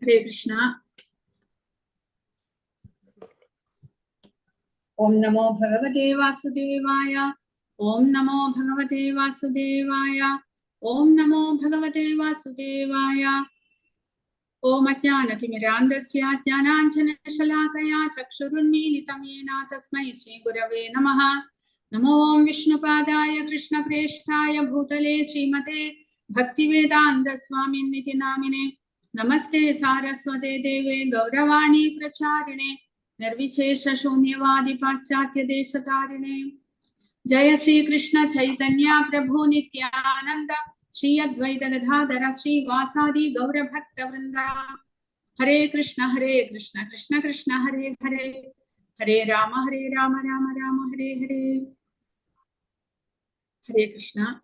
Hare Krishna. Om Namo Bhagavate Vasudevaya. Om Namo Bhagavate Vasudevaya. Om Namo Bhagavate Vasudevaya. Om Ajnanatimidandasya Jnananjanashalakaya Chakshurunmilitam Yena Tasmai Shri Gurave Namaha. Namo Om Vishnupadaya Krishna Preshtaya Bhutale Srimate Bhaktivedanta Swaminiti Namine. Namaste Saraswate Deve Gauravani Pracharine Nirvishesha Shunyavadi Paschatya Deshatarine. Jaya Shri Krishna Chaitanya Prabhu Nityananda Shri Advaita Gadadhara Shri Vasadi Gaura Bhakta Vrinda. Hare Krishna Krishna Krishna Hare Hare Hare Rama Rama Rama Hare Hare. Hare Krishna.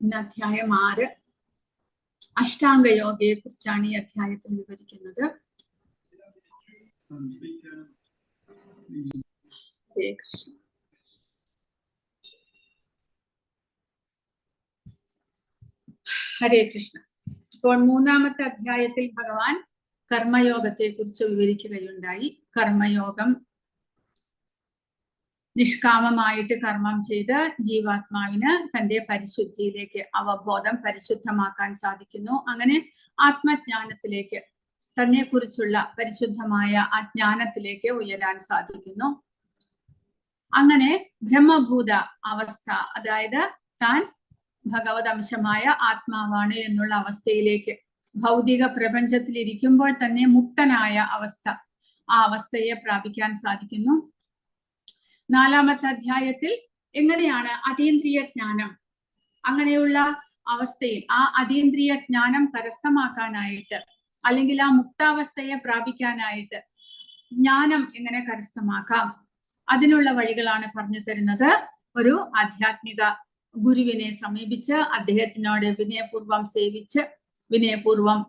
Adhyayam 6 Ashtanga യോഗയെ കുറിച്ചാണ് ഈ അധ്യായത്തിൽ വിവരിക്കുന്നത്. ഹരേ കൃഷ്ണ. ഹരേ കൃഷ്ണ. ഇപ്പോൾ 3-ാമത്തെ അധ്യായത്തിൽ ഭഗവാൻ കർമ്മയോഗത്തെ കുറിച്ച് വിവരിക്കുകയുണ്ടായി. കർമ്മയോഗം നിഷ്കാമമായിട്ട് കർമ്മം ചെയ്ത് ജീവാത്മാവിന് തന്റെ പരിശുദ്ധിയിലേക്ക്, അവബോധം പരിശുദ്ധമാക്കാൻ സാധിക്കുന്നു. അങ്ങനെ ആത്മജ്ഞാനത്തിലേക്ക്, തന്നെ കുറിച്ചുള്ള പരിശുദ്ധമായ ആ ജ്ഞാനത്തിലേക്ക് ഉയരാൻ സാധിക്കുന്നു. അങ്ങനെ ബ്രഹ്മഭൂത അവസ്ഥ, അതായത് താൻ ഭഗവത് അംശമായ ആത്മാവാണ് എന്നുള്ള അവസ്ഥയിലേക്ക്, ഭൗതിക പ്രപഞ്ചത്തിൽ ഇരിക്കുമ്പോൾ തന്നെ മുക്തനായ അവസ്ഥ, ആ അവസ്ഥയെ പ്രാപിക്കാൻ സാധിക്കുന്നു. 4-ാമത്തെ അധ്യായത്തിൽ എങ്ങനെയാണ് അതീന്ദ്രിയ ജ്ഞാനം, അങ്ങനെയുള്ള അവസ്ഥയിൽ ആ അതീന്ദ്രിയ ജ്ഞാനം കരസ്ഥമാക്കാനായിട്ട്, അല്ലെങ്കിൽ ആ മുക്താവസ്ഥയെ പ്രാപിക്കാനായിട്ട് ജ്ഞാനം എങ്ങനെ കരസ്ഥമാക്കാം, അതിനുള്ള വഴികളാണ് പറഞ്ഞു തരുന്നത്. ഒരു ആധ്യാത്മിക ഗുരുവിനെ സമീപിച്ച് അദ്ദേഹത്തിനോട് വിനയപൂർവം സേവിച്ച് വിനയപൂർവം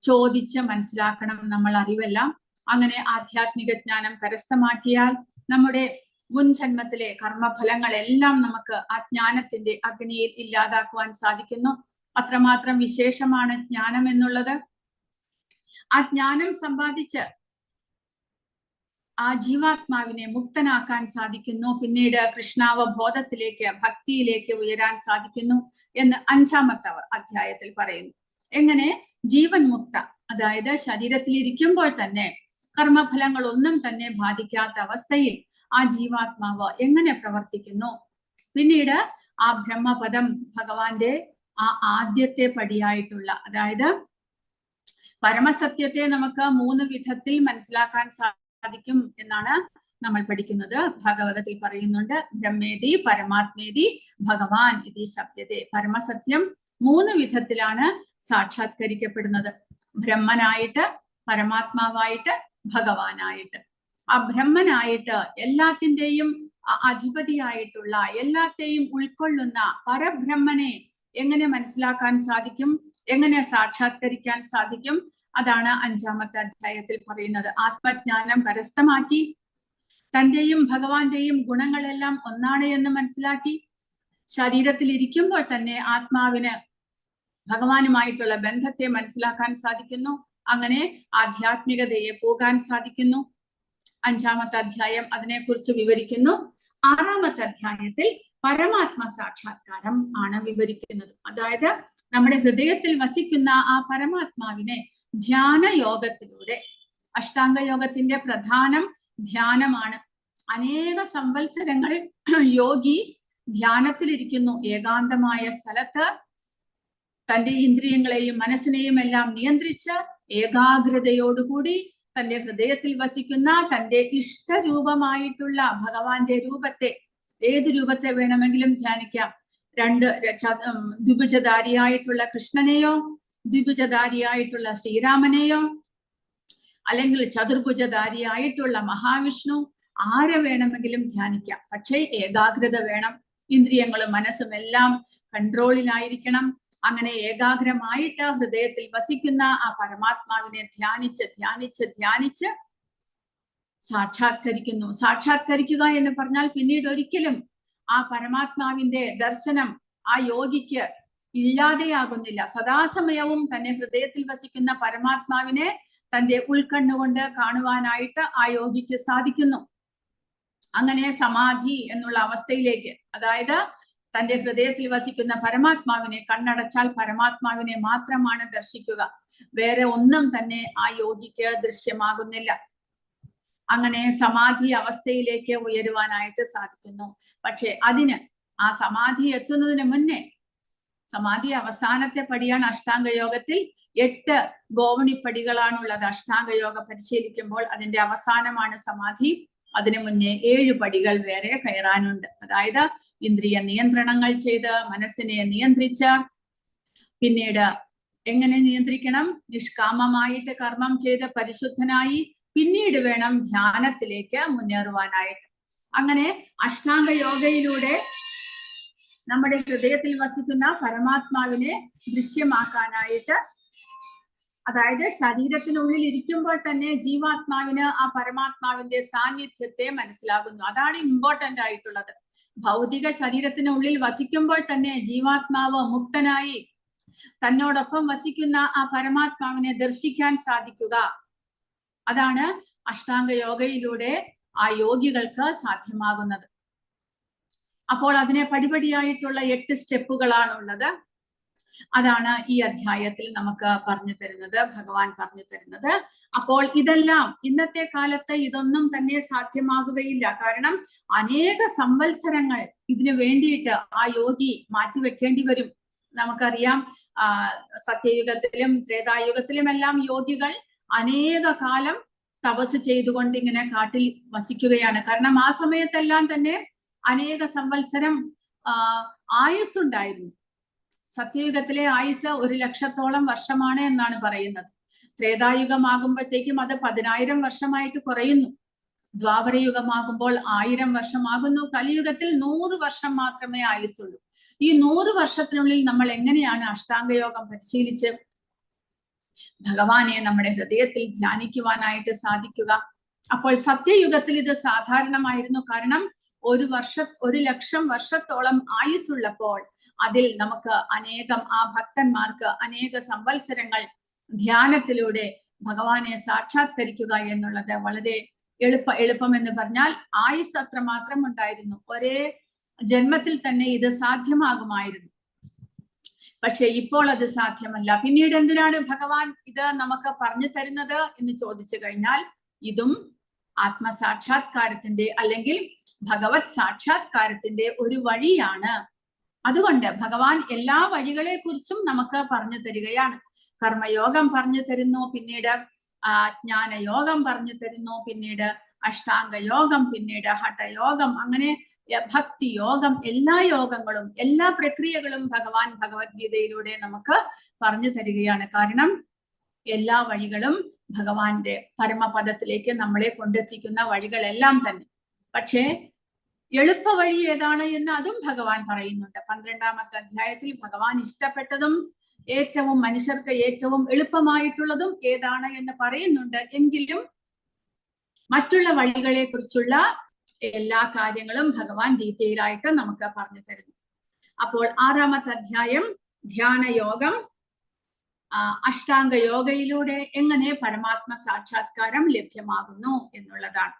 ചോദിച്ച് മനസ്സിലാക്കണം നമ്മൾ അറിവെല്ലാം. അങ്ങനെ ആധ്യാത്മിക ജ്ഞാനം കരസ്ഥമാക്കിയാൽ നമ്മുടെ മുൻ ജന്മത്തിലെ കർമ്മഫലങ്ങളെല്ലാം നമുക്ക് ആ ജ്ഞാനത്തിന്റെ അഗ്നിയിൽ ഇല്ലാതാക്കുവാൻ സാധിക്കുന്നു. അത്രമാത്രം വിശേഷമാണ് ജ്ഞാനം എന്നുള്ളത്. ആ ജ്ഞാനം സമ്പാദിച്ച് ആ ജീവാത്മാവിനെ മുക്തനാക്കാൻ സാധിക്കുന്നു. പിന്നീട് കൃഷ്ണാവബോധത്തിലേക്ക്, ഭക്തിയിലേക്ക് ഉയരാൻ സാധിക്കുന്നു എന്ന് 5-ാമത്തെ അധ്യായത്തിൽ പറയുന്നു. എങ്ങനെ ജീവൻ മുക്ത, അതായത് ശരീരത്തിലിരിക്കുമ്പോൾ തന്നെ കർമ്മഫലങ്ങളൊന്നും തന്നെ ബാധിക്കാത്ത അവസ്ഥയിൽ ആ ജീവാത്മാവ് എങ്ങനെ പ്രവർത്തിക്കുന്നു. പിന്നീട് ആ ബ്രഹ്മപദം, ഭഗവാന്റെ ആ ആദ്യത്തെ പടിയായിട്ടുള്ള, അതായത് പരമസത്യത്തെ നമുക്ക് 3 വിധത്തിൽ മനസ്സിലാക്കാൻ സാധിക്കും എന്നാണ് നമ്മൾ പഠിക്കുന്നത്. ഭാഗവതത്തിൽ പറയുന്നുണ്ട്, ബ്രഹ്മേതി പരമാത്മേതി ഭഗവാൻ ഇതി ശബ്ദത്തെ. പരമസത്യം 3 വിധത്തിലാണ് സാക്ഷാത്കരിക്കപ്പെടുന്നത്. ബ്രഹ്മനായിട്ട്, പരമാത്മാവായിട്ട്, ഭഗവാനായിട്ട്. ആ ബ്രഹ്മനായിട്ട് എല്ലാത്തിൻ്റെയും അധിപതിയായിട്ടുള്ള, എല്ലാത്തെയും ഉൾക്കൊള്ളുന്ന പരബ്രഹ്മനെ എങ്ങനെ മനസ്സിലാക്കാൻ സാധിക്കും, എങ്ങനെ സാക്ഷാത്കരിക്കാൻ സാധിക്കും, അതാണ് 5-ാമത്തെ അധ്യായത്തിൽ പറയുന്നത്. ആത്മജ്ഞാനം കരസ്ഥമാക്കി തന്റെയും ഭഗവാന്റെയും ഗുണങ്ങളെല്ലാം ഒന്നാണ് എന്ന് മനസ്സിലാക്കി ശരീരത്തിൽ ഇരിക്കുമ്പോൾ തന്നെ ആത്മാവിന് ഭഗവാനുമായിട്ടുള്ള ബന്ധത്തെ മനസ്സിലാക്കാൻ സാധിക്കുന്നു. അങ്ങനെ ആധ്യാത്മികതയെ പോകാൻ സാധിക്കുന്നു. 5-ാമത്തെ അധ്യായം അതിനെക്കുറിച്ച് വിവരിക്കുന്നു. 6-ാമത്തെ അധ്യായത്തിൽ പരമാത്മ സാക്ഷാത്കാരം ആണ് വിവരിക്കുന്നത്. അതായത് നമ്മുടെ ഹൃദയത്തിൽ വസിക്കുന്ന ആ പരമാത്മാവിനെ ധ്യാന യോഗത്തിലൂടെ, അഷ്ടാംഗ യോഗത്തിന്റെ പ്രധാനം ധ്യാനമാണ്. അനേക സംവത്സരങ്ങൾ യോഗി ധ്യാനത്തിലിരിക്കുന്നു. ഏകാന്തമായ സ്ഥലത്ത് തന്റെ ഇന്ദ്രിയങ്ങളെയും മനസ്സിനെയും എല്ലാം നിയന്ത്രിച്ച് ഏകാഗ്രതയോടുകൂടി തന്റെ ഹൃദയത്തിൽ വസിക്കുന്ന തന്റെ ഇഷ്ടരൂപമായിട്ടുള്ള ഭഗവാന്റെ രൂപത്തെ, ഏത് രൂപത്തെ വേണമെങ്കിലും ധ്യാനിക്കാം. ദ്വിഭുജധാരിയായിട്ടുള്ള കൃഷ്ണനെയോ, ദ്വിഭുജധാരിയായിട്ടുള്ള ശ്രീരാമനെയോ, അല്ലെങ്കിൽ ചതുർഭുജധാരിയായിട്ടുള്ള മഹാവിഷ്ണു, ആരെ വേണമെങ്കിലും ധ്യാനിക്കാം. പക്ഷേ ഏകാഗ്രത വേണം. ഇന്ദ്രിയങ്ങളും മനസ്സും എല്ലാം കൺട്രോളിലായിരിക്കണം. അങ്ങനെ ഏകാഗ്രമായിട്ട് ഹൃദയത്തിൽ വസിക്കുന്ന ആ പരമാത്മാവിനെ ധ്യാനിച്ച് ധ്യാനിച്ച് ധ്യാനിച്ച് സാക്ഷാത്കരിക്കുന്നു. സാക്ഷാത്കരിക്കുക എന്ന് പറഞ്ഞാൽ പിന്നീട് ഒരിക്കലും ആ പരമാത്മാവിന്റെ ദർശനം ആ യോഗിക്ക് ഇല്ലാതെയാകുന്നില്ല. സദാസമയവും തന്നെ ഹൃദയത്തിൽ വസിക്കുന്ന പരമാത്മാവിനെ തന്റെ ഉൾക്കണ്ണുകൊണ്ട് കാണുവാനായിട്ട് ആ യോഗിക്ക് സാധിക്കുന്നു. അങ്ങനെ സമാധി എന്നുള്ള അവസ്ഥയിലേക്ക്, അതായത് തന്റെ ഹൃദയത്തിൽ വസിക്കുന്ന പരമാത്മാവിനെ കണ്ണടച്ചാൽ പരമാത്മാവിനെ മാത്രമാണ് ദർശിക്കുക. വേറെ ഒന്നും തന്നെ ആ യോഗിക്ക് ദൃശ്യമാകുന്നില്ല. അങ്ങനെ സമാധി അവസ്ഥയിലേക്ക് ഉയരുവാനായിട്ട് സാധിക്കുന്നു. പക്ഷെ അതിന് ആ സമാധി എത്തുന്നതിന് മുന്നേ, സമാധി അവസാനത്തെ പടിയാണ് അഷ്ടാംഗ യോഗത്തിൽ. 8 ഗോവണിപ്പടികളാണുള്ളത്. അഷ്ടാംഗ യോഗ പരിശീലിക്കുമ്പോൾ അതിന്റെ അവസാനമാണ് സമാധി. അതിനു മുന്നേ 7 പടികൾ വേറെ കയറാനുണ്ട്. അതായത് ഇന്ദ്രിയ നിയന്ത്രണങ്ങൾ ചെയ്ത് മനസ്സിനെ നിയന്ത്രിച്ച്, പിന്നീട് എങ്ങനെ നിയന്ത്രിക്കണം? നിഷ്കാമമായിട്ട് കർമ്മം ചെയ്ത് പരിശുദ്ധനായി പിന്നീട് വേണം ധ്യാനത്തിലേക്ക് മുന്നേറുവാനായിട്ട്. അങ്ങനെ അഷ്ടാംഗ യോഗയിലൂടെ നമ്മുടെ ഹൃദയത്തിൽ വസിക്കുന്ന പരമാത്മാവിനെ ദൃശ്യമാക്കാനായിട്ട്, അതായത് ശരീരത്തിനുള്ളിൽ ഇരിക്കുമ്പോൾ തന്നെ ജീവാത്മാവിന് ആ പരമാത്മാവിന്റെ സാന്നിധ്യത്തെ മനസ്സിലാകുന്നു. അതാണ് ഇമ്പോർട്ടന്റ് ആയിട്ടുള്ളത്. ഭൗതിക ശരീരത്തിനുള്ളിൽ വസിക്കുമ്പോൾ തന്നെ ജീവാത്മാവ് മുക്തനായി തന്നോടൊപ്പം വസിക്കുന്ന ആ പരമാത്മാവിനെ ദർശിക്കാൻ സാധിക്കുക. അതാണ് അഷ്ടാംഗ യോഗയിലൂടെ ആ യോഗികൾക്ക് സാധ്യമാകുന്നത്. അപ്പോൾ അതിനെ പടിപടിയായിട്ടുള്ള 8 സ്റ്റെപ്പുകളാണുള്ളത്. അതാണ് ഈ അധ്യായത്തിൽ നമുക്ക് പറഞ്ഞു തരുന്നത്, ഭഗവാൻ പറഞ്ഞു തരുന്നത്. അപ്പോൾ ഇതെല്ലാം ഇന്നത്തെ കാലത്ത് ഇതൊന്നും തന്നെ സാധ്യമാകുകയില്ല. കാരണം അനേക സംവത്സരങ്ങൾ ഇതിനു വേണ്ടിയിട്ട് ആ യോഗി മാറ്റിവെക്കേണ്ടി വരും. നമുക്കറിയാം, സത്യയുഗത്തിലും ത്രേതായുഗത്തിലും എല്ലാം യോഗികൾ അനേക കാലം തപസ് ചെയ്തുകൊണ്ട് ഇങ്ങനെ കാട്ടിൽ വസിക്കുകയാണ്. കാരണം ആ സമയത്തെല്ലാം തന്നെ അനേക സംവത്സരം ആയുസ്സുണ്ടായിരുന്നു. സത്യയുഗത്തിലെ ആയുസ് 1,00,000-ഓളം വർഷമാണ് എന്നാണ് പറയുന്നത്. ത്രേതായുഗമാകുമ്പോഴത്തേക്കും അത് 10,000 വർഷമായിട്ട് കുറയുന്നു. ദ്വാപരയുഗമാകുമ്പോൾ 1000 വർഷമാകുന്നു. കലിയുഗത്തിൽ 100 വർഷം മാത്രമേ ആയുസ്സുള്ളൂ. ഈ 100 വർഷത്തിനുള്ളിൽ നമ്മൾ എങ്ങനെയാണ് അഷ്ടാംഗയോഗം പരിശീലിച്ച് ഭഗവാനെ നമ്മുടെ ഹൃദയത്തിൽ ധ്യാനിക്കുവാനായിട്ട് സാധിക്കുക? അപ്പോൾ സത്യയുഗത്തിൽ ഇത് സാധാരണമായിരുന്നു. കാരണം 1,00,000 വർഷത്തോളം ആയുസ്സുള്ളപ്പോൾ അതിൽ നമുക്ക് അനേകം ആ ഭക്തന്മാർക്ക് അനേക സംവത്സരങ്ങൾ ധ്യാനത്തിലൂടെ ഭഗവാനെ സാക്ഷാത്കരിക്കുക എന്നുള്ളത് വളരെ എളുപ്പം എന്ന് പറഞ്ഞാൽ ആയുസ് അത്ര മാത്രം ഉണ്ടായിരുന്നു. ഒരേ ജന്മത്തിൽ തന്നെ ഇത് സാധ്യമാകുമായിരുന്നു. പക്ഷെ ഇപ്പോൾ അത് സാധ്യമല്ല. പിന്നീട് എന്തിനാണ് ഭഗവാൻ ഇത് നമുക്ക് പറഞ്ഞു തരുന്നത് എന്ന് ചോദിച്ചു കഴിഞ്ഞാൽ, ഇതും ആത്മസാക്ഷാത്കാരത്തിന്റെ അല്ലെങ്കിൽ ഭഗവത് സാക്ഷാത്കാരത്തിന്റെ ഒരു വഴിയാണ്. അതുകൊണ്ട് ഭഗവാൻ എല്ലാ വഴികളെ കുറിച്ചും നമുക്ക് പറഞ്ഞു തരികയാണ്. കർമ്മയോഗം പറഞ്ഞു തരുന്നു, പിന്നീട് ജ്ഞാനയോഗം പറഞ്ഞു തരുന്നു, പിന്നീട് അഷ്ടാംഗ യോഗം, പിന്നീട് ഹഠയോഗം, അങ്ങനെ ഭക്തി യോഗം, എല്ലാ യോഗങ്ങളും എല്ലാ പ്രക്രിയകളും ഭഗവാൻ ഭഗവത്ഗീതയിലൂടെ നമുക്ക് പറഞ്ഞു തരികയാണ്. കാരണം എല്ലാ വഴികളും ഭഗവാന്റെ പരമപദത്തിലേക്ക് നമ്മളെ കൊണ്ടെത്തിക്കുന്ന വഴികളെല്ലാം തന്നെ. പക്ഷേ എളുപ്പ വഴി ഏതാണ് എന്ന് അതും ഭഗവാൻ പറയുന്നുണ്ട്. 12-ാമത്തെ അധ്യായത്തിൽ ഭഗവാൻ ഇഷ്ടപ്പെട്ടതും ഏറ്റവും മനുഷ്യർക്ക് ഏറ്റവും എളുപ്പമായിട്ടുള്ളതും ഏതാണ് എന്ന് പറയുന്നുണ്ട്. എങ്കിലും മറ്റുള്ള വഴികളെ കുറിച്ചുള്ള എല്ലാ കാര്യങ്ങളും ഭഗവാൻ ഡീറ്റെയിൽ ആയിട്ട് നമുക്ക് പറഞ്ഞു തരുന്നു. അപ്പോൾ 6-ാമത്തെ അധ്യായം ധ്യാനയോഗം, അഷ്ടാംഗ യോഗയിലൂടെ എങ്ങനെ പരമാത്മ സാക്ഷാത്കാരം ലഭ്യമാകുന്നു എന്നുള്ളതാണ്.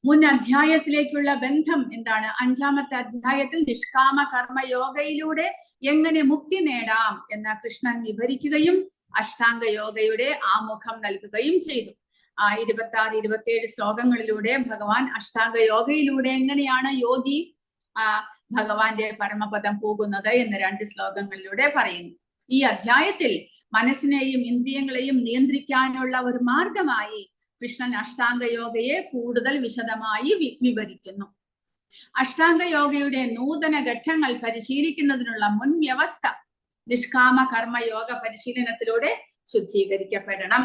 മുൻ അധ്യായത്തിലേക്കുള്ള ബന്ധം എന്താണ്? 5-ാമത്തെ അധ്യായത്തിൽ നിഷ്കാമ കർമ്മയോഗയിലൂടെ എങ്ങനെ മുക്തി നേടാം എന്ന് കൃഷ്ണൻ വിവരിക്കുകയും അഷ്ടാംഗ യോഗയുടെ ആമുഖം നൽകുകയും ചെയ്തു. 26-27 ശ്ലോകങ്ങളിലൂടെ ഭഗവാൻ അഷ്ടാംഗ യോഗയിലൂടെ എങ്ങനെയാണ് യോഗി ഭഗവാന്റെ പരമപദം പോകുന്നത് എന്ന് 2 ശ്ലോകങ്ങളിലൂടെ പറയുന്നു. ഈ അധ്യായത്തിൽ മനസ്സിനെയും ഇന്ദ്രിയങ്ങളെയും നിയന്ത്രിക്കാനുള്ള ഒരു മാർഗമായി കൃഷ്ണൻ അഷ്ടാംഗ യോഗയെ കൂടുതൽ വിശദമായി വിവരിക്കുന്നു. അഷ്ടാംഗ യോഗയുടെ നൂതന ഘട്ടങ്ങൾ പരിശീലിക്കുന്നതിനുള്ള മുൻവ്യവസ്ഥ നിഷ്കാമ കർമ്മയോഗ പരിശീലനത്തിലൂടെ ശുദ്ധീകരിക്കപ്പെടണം.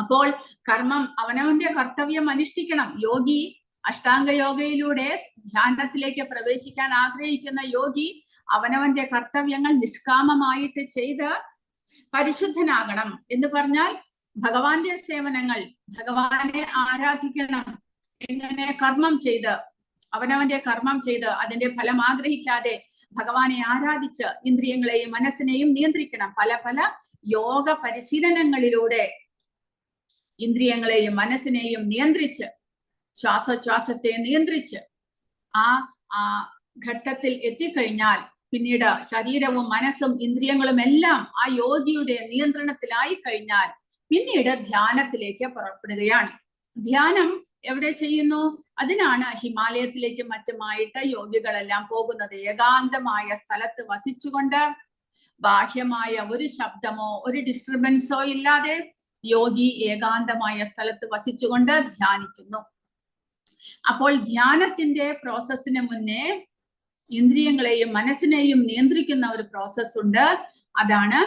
അപ്പോൾ കർമ്മം അവനവന്റെ കർത്തവ്യം അനുഷ്ഠിക്കണം. യോഗി അഷ്ടാംഗ യോഗയിലൂടെ ധ്യാനത്തിലേക്ക് പ്രവേശിക്കാൻ ആഗ്രഹിക്കുന്ന യോഗി അവനവന്റെ കർത്തവ്യങ്ങൾ നിഷ്കാമമായിട്ട് ചെയ്ത് പരിശുദ്ധനാകണം. എന്ന് പറഞ്ഞാൽ ഭഗവാന്റെ സേവനങ്ങൾ, ഭഗവാനെ ആരാധിക്കണം. എങ്ങനെ? കർമ്മം ചെയ്ത്, അവനവന്റെ കർമ്മം ചെയ്ത് അതിന്റെ ഫലം ആഗ്രഹിക്കാതെ ഭഗവാനെ ആരാധിച്ച് ഇന്ദ്രിയങ്ങളെയും മനസ്സിനെയും നിയന്ത്രിക്കണം. പല പല യോഗ പരിശീലനങ്ങളിലൂടെ ഇന്ദ്രിയങ്ങളെയും മനസ്സിനെയും നിയന്ത്രിച്ച്, ശ്വാസോച്ഛ്വാസത്തെ നിയന്ത്രിച്ച് ആ ഘട്ടത്തിൽ എത്തിക്കഴിഞ്ഞാൽ പിന്നീട് ശരീരവും മനസ്സും ഇന്ദ്രിയങ്ങളും എല്ലാം ആ യോഗിയുടെ നിയന്ത്രണത്തിലായി കഴിഞ്ഞാൽ പിന്നീട് ധ്യാനത്തിലേക്ക് പുറപ്പെടുകയാണ്. ധ്യാനം എവിടെ ചെയ്യുന്നു? അതിനാണ് ഹിമാലയത്തിലേക്കും മറ്റുമായിട്ട് യോഗികളെല്ലാം പോകുന്നത്. ഏകാന്തമായ സ്ഥലത്ത് വസിച്ചുകൊണ്ട് ബാഹ്യമായ ഒരു ശബ്ദമോ ഒരു ഡിസ്റ്റർബൻസോ ഇല്ലാതെ യോഗി ഏകാന്തമായ സ്ഥലത്ത് വസിച്ചുകൊണ്ട് ധ്യാനിക്കുന്നു. അപ്പോൾ ധ്യാനത്തിന്റെ പ്രോസസ്സിന് മുന്നേ ഇന്ദ്രിയങ്ങളെയും മനസ്സിനെയും നിയന്ത്രിക്കുന്ന ഒരു പ്രോസസ് ഉണ്ട്. അതാണ്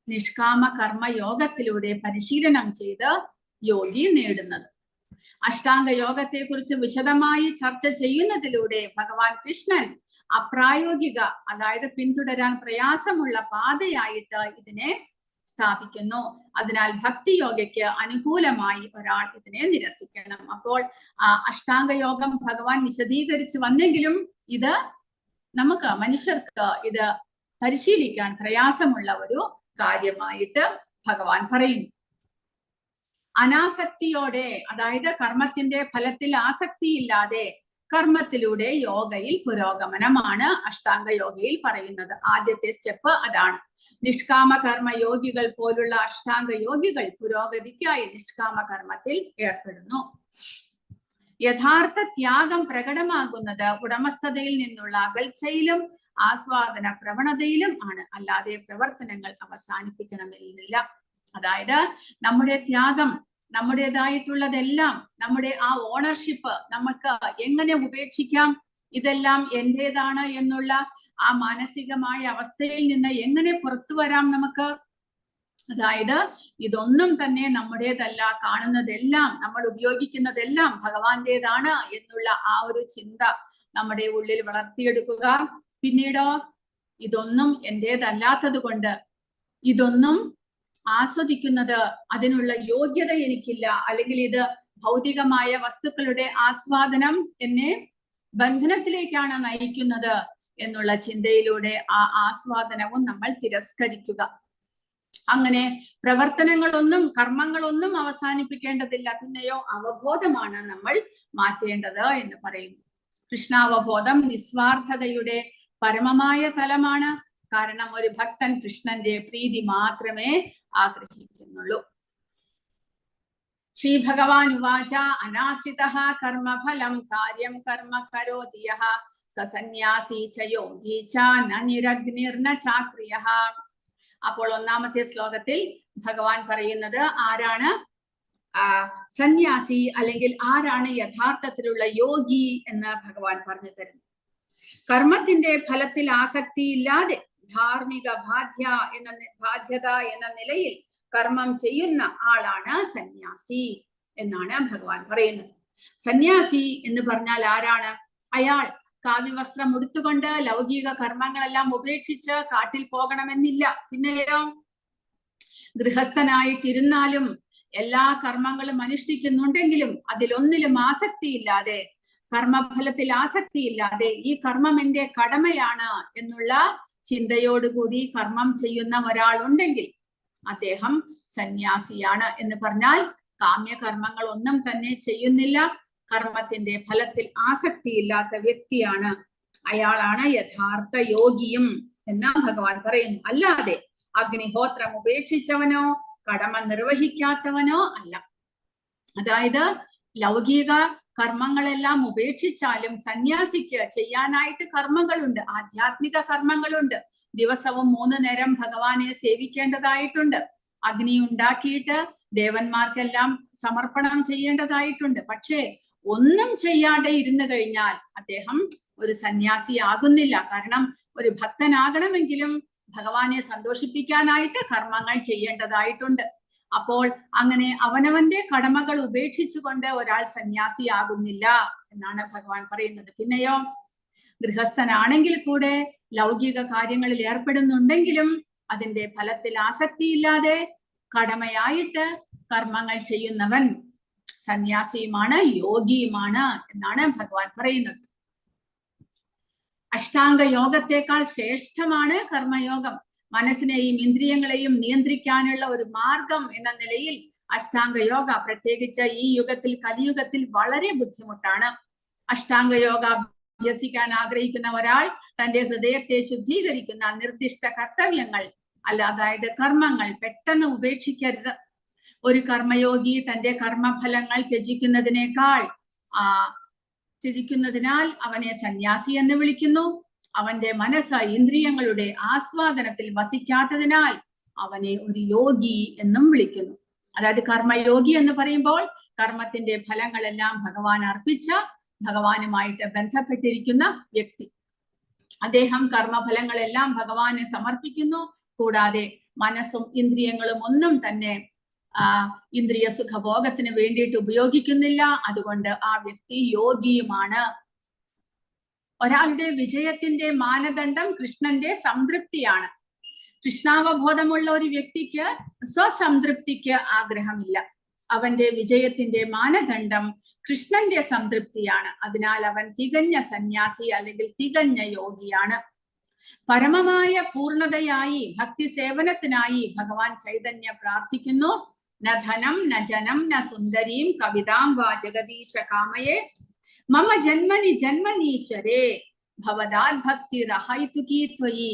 നിഷ്കാമ കർമ്മ യോഗത്തിലൂടെ പരിശീലനം ചെയ്ത് യോഗി നേടുന്നത്. അഷ്ടാംഗ യോഗത്തെ കുറിച്ച് വിശദമായി ചർച്ച ചെയ്യുന്നതിലൂടെ ഭഗവാൻ കൃഷ്ണൻ അപ്രായോഗിക, അതായത് പിന്തുടരാൻ പ്രയാസമുള്ള പാതയായിട്ട് ഇതിനെ സ്ഥാപിക്കുന്നു. അതിനാൽ ഭക്തി യോഗയ്ക്ക് അനുകൂലമായി ഒരാൾ ഇതിനെ നിരസിക്കണം. അപ്പോൾ അഷ്ടാംഗ യോഗം ഭഗവാൻ വിശദീകരിച്ചു വന്നെങ്കിലും ഇത് നമുക്ക് മനുഷ്യർക്ക് ഇത് പരിശീലിക്കാൻ പ്രയാസമുള്ള ഒരു കാര്യമായിട്ട് ഭഗവാൻ പറയുന്നു. അനാസക്തിയോടെ, അതായത് കർമ്മത്തിന്റെ ഫലത്തിൽ ആസക്തിയില്ലാതെ കർമ്മത്തിലൂടെ യോഗയിൽ പുരോഗമനമാണ് അഷ്ടാംഗ യോഗയിൽ പറയുന്നത്. ആദ്യത്തെ സ്റ്റെപ്പ് അതാണ്. നിഷ്കാമ കർമ്മ യോഗികൾ പോലുള്ള അഷ്ടാംഗ യോഗികൾ പുരോഗതിക്കായി നിഷ്കാമ കർമ്മത്തിൽ ഏർപ്പെടുന്നു. യഥാർത്ഥ ത്യാഗം പ്രകടമാകുന്നത് ഉടമസ്ഥതയിൽ നിന്നുള്ള അകൽച്ചയിലും ആസ്വാദന പ്രവണതയിലും ആണ്, അല്ലാതെ പ്രവർത്തനങ്ങൾ അവസാനിപ്പിക്കണമെന്നില്ല. അതായത് നമ്മുടെ ത്യാഗം, നമ്മുടേതായിട്ടുള്ളതെല്ലാം, നമ്മുടെ ആ ഓണർഷിപ്പ് നമുക്ക് എങ്ങനെ ഉപേക്ഷിക്കാം, ഇതെല്ലാം എന്റേതാണ് എന്നുള്ള ആ മാനസികമായ അവസ്ഥയിൽ നിന്ന് എങ്ങനെ പുറത്തു വരാം നമുക്ക്? അതായത് ഇതൊന്നും തന്നെ നമ്മുടേതല്ല, കാണുന്നതെല്ലാം, നമ്മൾ ഉപയോഗിക്കുന്നതെല്ലാം ഭഗവാന്റേതാണ് എന്നുള്ള ആ ഒരു ചിന്ത നമ്മുടെ ഉള്ളിൽ വളർത്തിയെടുക്കുക. പിന്നീടോ ഇതൊന്നും എന്റേതല്ലാത്തത് കൊണ്ട്, ഇതൊന്നും ആസ്വദിക്കുന്നത് അതിനുള്ള യോഗ്യത എനിക്കില്ല, അല്ലെങ്കിൽ ഇത് ഭൗതികമായ വസ്തുക്കളുടെ ആസ്വാദനം എന്നെ ബന്ധനത്തിലേക്കാണ് നയിക്കുന്നത് എന്നുള്ള ചിന്തയിലൂടെ ആ ആസ്വാദനവും നമ്മൾ തിരസ്കരിക്കുക. അങ്ങനെ പ്രവർത്തനങ്ങളൊന്നും, കർമ്മങ്ങളൊന്നും അവസാനിപ്പിക്കേണ്ടതില്ല. പിന്നെയോ അവബോധമാണ് നമ്മൾ മാറ്റേണ്ടത് എന്ന് പറയുന്നു. കൃഷ്ണാവബോധം നിസ്വാർത്ഥതയുടെ പരമമായ തലമാണ്. കാരണം ഒരു ഭക്തൻ കൃഷ്ണന്റെ പ്രീതി മാത്രമേ ആഗ്രഹിക്കുന്നുള്ളൂ. ശ്രീ ഭഗവാൻ ഉവാച അനാശ്രിതഃ കർമ്മഫലം കാര്യം കർമ്മ കരോതി യഃ സസന്യാസി ച യോഗി ച ന നിരഗ്നിർന ചാക്രിയഃ. അപ്പോൾ ഒന്നാമത്തെ ശ്ലോകത്തിൽ ഭഗവാൻ പറയുന്നത് ആരാണ് സന്യാസി, അല്ലെങ്കിൽ ആരാണ് യഥാർത്ഥത്തിലുള്ള യോഗി എന്ന് ഭഗവാൻ പറഞ്ഞു തരുന്നു. കർമ്മത്തിന്റെ ഫലത്തിൽ ആസക്തിയില്ലാതെ ധാർമ്മിക ബാധ്യത എന്ന നിലയിൽ കർമ്മം ചെയ്യുന്ന ആളാണ് സന്യാസി എന്നാണ് ഭഗവാൻ പറയുന്നത്. സന്യാസി എന്ന് പറഞ്ഞാൽ ആരാണ്? അയാൾ കാവ്യവസ്ത്രം ഉടുത്തുകൊണ്ട് ലൗകിക കർമ്മങ്ങളെല്ലാം ഉപേക്ഷിച്ച് കാട്ടിൽ പോകണമെന്നില്ല. പിന്നെയോ ഗൃഹസ്ഥനായിട്ടിരുന്നാലും എല്ലാ കർമ്മങ്ങളും അനുഷ്ഠിക്കുന്നുണ്ടെങ്കിലും അതിലൊന്നിലും ആസക്തിയില്ലാതെ, കർമ്മഫലത്തിൽ ആസക്തിയില്ലാതെ ഈ കർമ്മം എന്റെ കടമയാണ് എന്നുള്ള ചിന്തയോടുകൂടി കർമ്മം ചെയ്യുന്ന ഒരാൾ ഉണ്ടെങ്കിൽ അദ്ദേഹം സന്യാസിയാണ്. എന്ന് പറഞ്ഞാൽ കാമ്യകർമ്മങ്ങൾ ഒന്നും തന്നെ ചെയ്യുന്നില്ല, കർമ്മത്തിന്റെ ഫലത്തിൽ ആസക്തിയില്ലാത്ത വ്യക്തിയാണ്, അയാളാണ് യഥാർത്ഥ യോഗിയും എന്ന് ഭഗവാൻ പറയുന്നു. അല്ലാതെ അഗ്നിഹോത്രം ഉപേക്ഷിച്ചവനോ കടമ നിർവഹിക്കാത്തവനോ അല്ല. അതായത് ലൗകിക കർമ്മങ്ങളെല്ലാം ഉപേക്ഷിച്ചാലും സന്യാസിക്ക് ചെയ്യാനായിട്ട് കർമ്മങ്ങളുണ്ട്, ആധ്യാത്മിക കർമ്മങ്ങളുണ്ട്. ദിവസവും 3 നേരം ഭഗവാനെ സേവിക്കേണ്ടതായിട്ടുണ്ട്, അഗ്നി ഉണ്ടാക്കിയിട്ട് ദേവന്മാർക്കെല്ലാം സമർപ്പണം ചെയ്യേണ്ടതായിട്ടുണ്ട്. പക്ഷേ ഒന്നും ചെയ്യാതെ ഇരുന്നു കഴിഞ്ഞാൽ അദ്ദേഹം ഒരു സന്യാസി ആകുന്നില്ല. കാരണം ഒരു ഭക്തനാകണമെങ്കിലും ഭഗവാനെ സന്തോഷിപ്പിക്കാനായിട്ട് കർമ്മങ്ങൾ ചെയ്യേണ്ടതായിട്ടുണ്ട്. അപ്പോൾ അങ്ങനെ അവനവന്റെ കടമകൾ ഉപേക്ഷിച്ചുകൊണ്ട് ഒരാൾ സന്യാസിയാകുന്നില്ല എന്നാണ് ഭഗവാൻ പറയുന്നത്. പിന്നെയോ ഗൃഹസ്ഥനാണെങ്കിൽ കൂടെ ലൗകിക കാര്യങ്ങളിൽ ഏർപ്പെടുന്നുണ്ടെങ്കിലും അതിന്റെ ഫലത്തിൽ ആസക്തിയില്ലാതെ കടമയായിട്ട് കർമ്മങ്ങൾ ചെയ്യുന്നവൻ സന്യാസിയുമാണ്, യോഗിയുമാണ് എന്നാണ് ഭഗവാൻ പറയുന്നത്. അഷ്ടാംഗ യോഗത്തെക്കാൾ ശ്രേഷ്ഠമാണ് കർമ്മയോഗം. മനസ്സിനെയും ഇന്ദ്രിയങ്ങളെയും നിയന്ത്രിക്കാനുള്ള ഒരു മാർഗം എന്ന നിലയിൽ അഷ്ടാംഗ യോഗ പ്രത്യേകിച്ച് ഈ യുഗത്തിൽ, കലിയുഗത്തിൽ വളരെ ബുദ്ധിമുട്ടാണ്. അഷ്ടാംഗ യോഗ അഭ്യസിക്കാൻ ആഗ്രഹിക്കുന്ന ഒരാൾ തന്റെ ഹൃദയത്തെ ശുദ്ധീകരിക്കുന്ന നിർദ്ദിഷ്ട കർത്തവ്യങ്ങൾ അതായത് കർമ്മങ്ങൾ പെട്ടെന്ന് ഉപേക്ഷിക്കരുത്. ഒരു കർമ്മയോഗി തന്റെ കർമ്മഫലങ്ങൾ ത്യജിക്കുന്നതിനാൽ അവനെ സന്യാസി എന്ന് വിളിക്കുന്നു. അവന്റെ മനസ്സ് ഇന്ദ്രിയങ്ങളുടെ ആസ്വാദനത്തിൽ വസിക്കാത്തതിനാൽ അവനെ ഒരു യോഗി എന്നും വിളിക്കുന്നു. അതായത് കർമ്മയോഗി എന്ന് പറയുമ്പോൾ കർമ്മത്തിന്റെ ഫലങ്ങളെല്ലാം ഭഗവാൻ അർപ്പിച്ച, ഭഗവാനുമായിട്ട് ബന്ധപ്പെട്ടിരിക്കുന്ന വ്യക്തി. അദ്ദേഹം കർമ്മഫലങ്ങളെല്ലാം ഭഗവാനെ സമർപ്പിക്കുന്നു. കൂടാതെ മനസ്സും ഇന്ദ്രിയങ്ങളും ഒന്നും തന്നെ ഇന്ദ്രിയ സുഖഭോഗത്തിന് വേണ്ടിയിട്ട് ഉപയോഗിക്കുന്നില്ല. അതുകൊണ്ട് ആ വ്യക്തി യോഗിയുമാണ്. ഒരാളുടെ വിജയത്തിന്റെ മാനദണ്ഡം കൃഷ്ണന്റെ സംതൃപ്തിയാണ്. കൃഷ്ണാവബോധമുള്ള ഒരു വ്യക്തിക്ക് സ്വസംതൃപ്തിക്ക് ആഗ്രഹമില്ല. അവന്റെ വിജയത്തിന്റെ മാനദണ്ഡം കൃഷ്ണന്റെ സംതൃപ്തിയാണ്. അതിനാൽ അവൻ തികഞ്ഞ സന്യാസി അല്ലെങ്കിൽ തികഞ്ഞ യോഗിയാണ്. പരമമായ പൂർണതയായി ഭക്തി സേവനത്തിനായി ഭഗവാൻ ചൈതന്യ പ്രാർത്ഥിക്കുന്നു. ന ധനം ന ജനം ന സുന്ദരീം കവിതാം വാ ജഗദീശ കാമയേ മമ ജന്മനി ജന്മനീശ്വരേ ഭവദാത് ഭക്തി റഹൈതുകീ ത്വയി.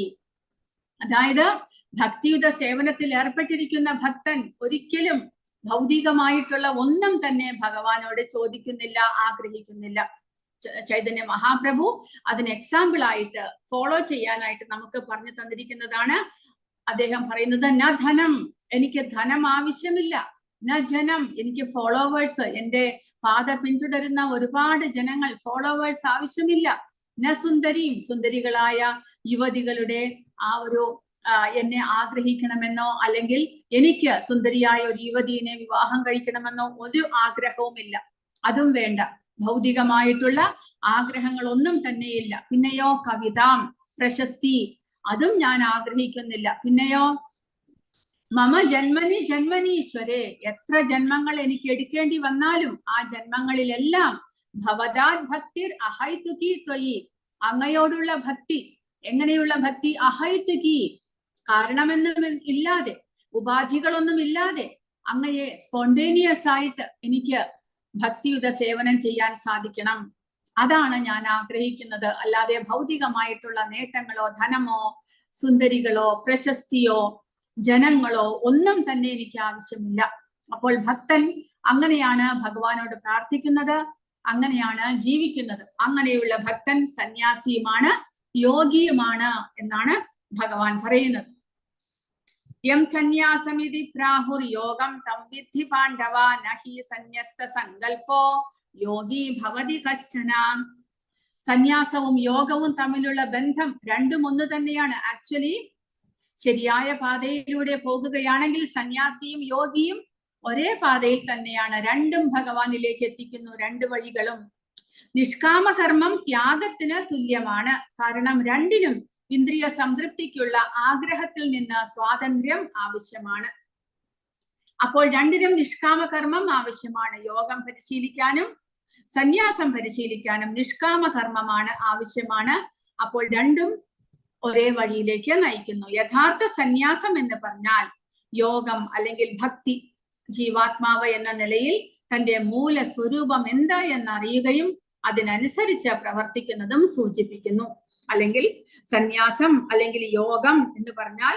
അതായത് ഭക്തിയുത സേവനത്തിൽ ഏർപ്പെട്ടിരിക്കുന്ന ഭക്തൻ ഒരിക്കലും ഭൗതികമായിട്ടുള്ള ഒന്നും തന്നെ ഭഗവാനോട് ചോദിക്കുന്നില്ല, ആഗ്രഹിക്കുന്നില്ല. ചൈതന്യ മഹാപ്രഭു അതിന് എക്സാമ്പിൾ ആയിട്ട് ഫോളോ ചെയ്യാനായിട്ട് നമുക്ക് പറഞ്ഞു തന്നിരിക്കുന്നതാണ്. അദ്ദേഹം പറയുന്നത്, ന ധനം, എനിക്ക് ധനം ആവശ്യമില്ല. ന ജനം, എനിക്ക് ഫോളോവേഴ്സ്, എന്റെ പാത പിന്തുടരുന്ന ഒരുപാട് ജനങ്ങൾ, ഫോളോവേഴ്സ് ആവശ്യമില്ല. ന സുന്ദരിയും, സുന്ദരികളായ യുവതികളുടെ എന്നെ ആഗ്രഹിക്കണമെന്നോ അല്ലെങ്കിൽ എനിക്ക് സുന്ദരിയായ ഒരു യുവതിയെ വിവാഹം കഴിക്കണമെന്നോ ഒരു ആഗ്രഹവുമില്ല. അതും വേണ്ട. ഭൗതികമായിട്ടുള്ള ആഗ്രഹങ്ങളൊന്നും തന്നെയില്ല. പിന്നെയോ കവിതാം, പ്രശസ്തി, അതും ഞാൻ ആഗ്രഹിക്കുന്നില്ല. പിന്നെയോ മമ ജന്മനി ജന്മനീശ്വരേ, എത്ര ജന്മങ്ങൾ എനിക്ക് എടുക്കേണ്ടി വന്നാലും ആ ജന്മങ്ങളിലെല്ലാം ഭവദാത് ഭക്തിർ അഹൈതുകീ ത്വയി, അങ്ങയോടുള്ള ഭക്തി. എങ്ങനെയുള്ള ഭക്തി? അഹൈതുകീ, കാരണമെന്നും ഇല്ലാതെ, ഉപാധികളൊന്നും ഇല്ലാതെ അങ്ങയെ സ്പോണ്ടേനിയസ് ആയിട്ട് എനിക്ക് ഭക്തിയുത സേവനം ചെയ്യാൻ സാധിക്കണം. അതാണ് ഞാൻ ആഗ്രഹിക്കുന്നത്. അല്ലാതെ ഭൗതികമായിട്ടുള്ള നേട്ടങ്ങളോ ധനമോ സുന്ദരികളോ പ്രശസ്തിയോ ജനങ്ങളോ ഒന്നും തന്നെ എനിക്ക് ആവശ്യമില്ല. അപ്പോൾ ഭക്തൻ അങ്ങനെയാണ് ഭഗവാനോട് പ്രാർത്ഥിക്കുന്നത്, അങ്ങനെയാണ് ജീവിക്കുന്നത്. അങ്ങനെയുള്ള ഭക്തൻ സന്യാസിയുമാണ്, യോഗിയുമാണ് എന്നാണ് ഭഗവാൻ പറയുന്നത്. യം സന്യാസമിതി പ്രാഹുർ യോഗം തം വിദ്ധി പാണ്ഡവ നഹി സന്യസ്ത സങ്കൽപ്പോ യോഗി ഭവതി കശ്ചന. സന്യാസവും യോഗവും തമ്മിലുള്ള ബന്ധം രണ്ടും ഒന്ന് തന്നെയാണ്. ആക്ച്വലി ശരിയായ പാതയിലൂടെ പോകുകയാണെങ്കിൽ സന്യാസിയും യോഗിയും ഒരേ പാതയിൽ തന്നെയാണ്. രണ്ടും ഭഗവാനിലേക്ക് എത്തിക്കുന്നു, രണ്ട് വഴികളും. നിഷ്കാമകർമ്മം ത്യാഗത്തിന് തുല്യമാണ്. കാരണം രണ്ടിനും ഇന്ദ്രിയ സംതൃപ്തിക്കുള്ള ആഗ്രഹത്തിൽ നിന്ന് സ്വാതന്ത്ര്യം ആവശ്യമാണ്. അപ്പോൾ രണ്ടിനും നിഷ്കാമകർമ്മം ആവശ്യമാണ്. യോഗം പരിശീലിക്കാനും സന്യാസം പരിശീലിക്കാനും നിഷ്കാമകർമ്മമാണ് ആവശ്യമാണ്. അപ്പോൾ രണ്ടും ഒരേ വഴിയിലേക്ക് നയിക്കുന്നു. യഥാർത്ഥ സന്യാസം എന്ന് പറഞ്ഞാൽ യോഗം അല്ലെങ്കിൽ ഭക്തി, ജീവാത്മാവ് എന്ന നിലയിൽ തന്റെ മൂല സ്വരൂപം എന്താ എന്നറിയുകയും അതിനനുസരിച്ച് പ്രവർത്തിക്കുന്നതും സൂചിപ്പിക്കുന്നു. അല്ലെങ്കിൽ സന്യാസം അല്ലെങ്കിൽ യോഗം എന്ന് പറഞ്ഞാൽ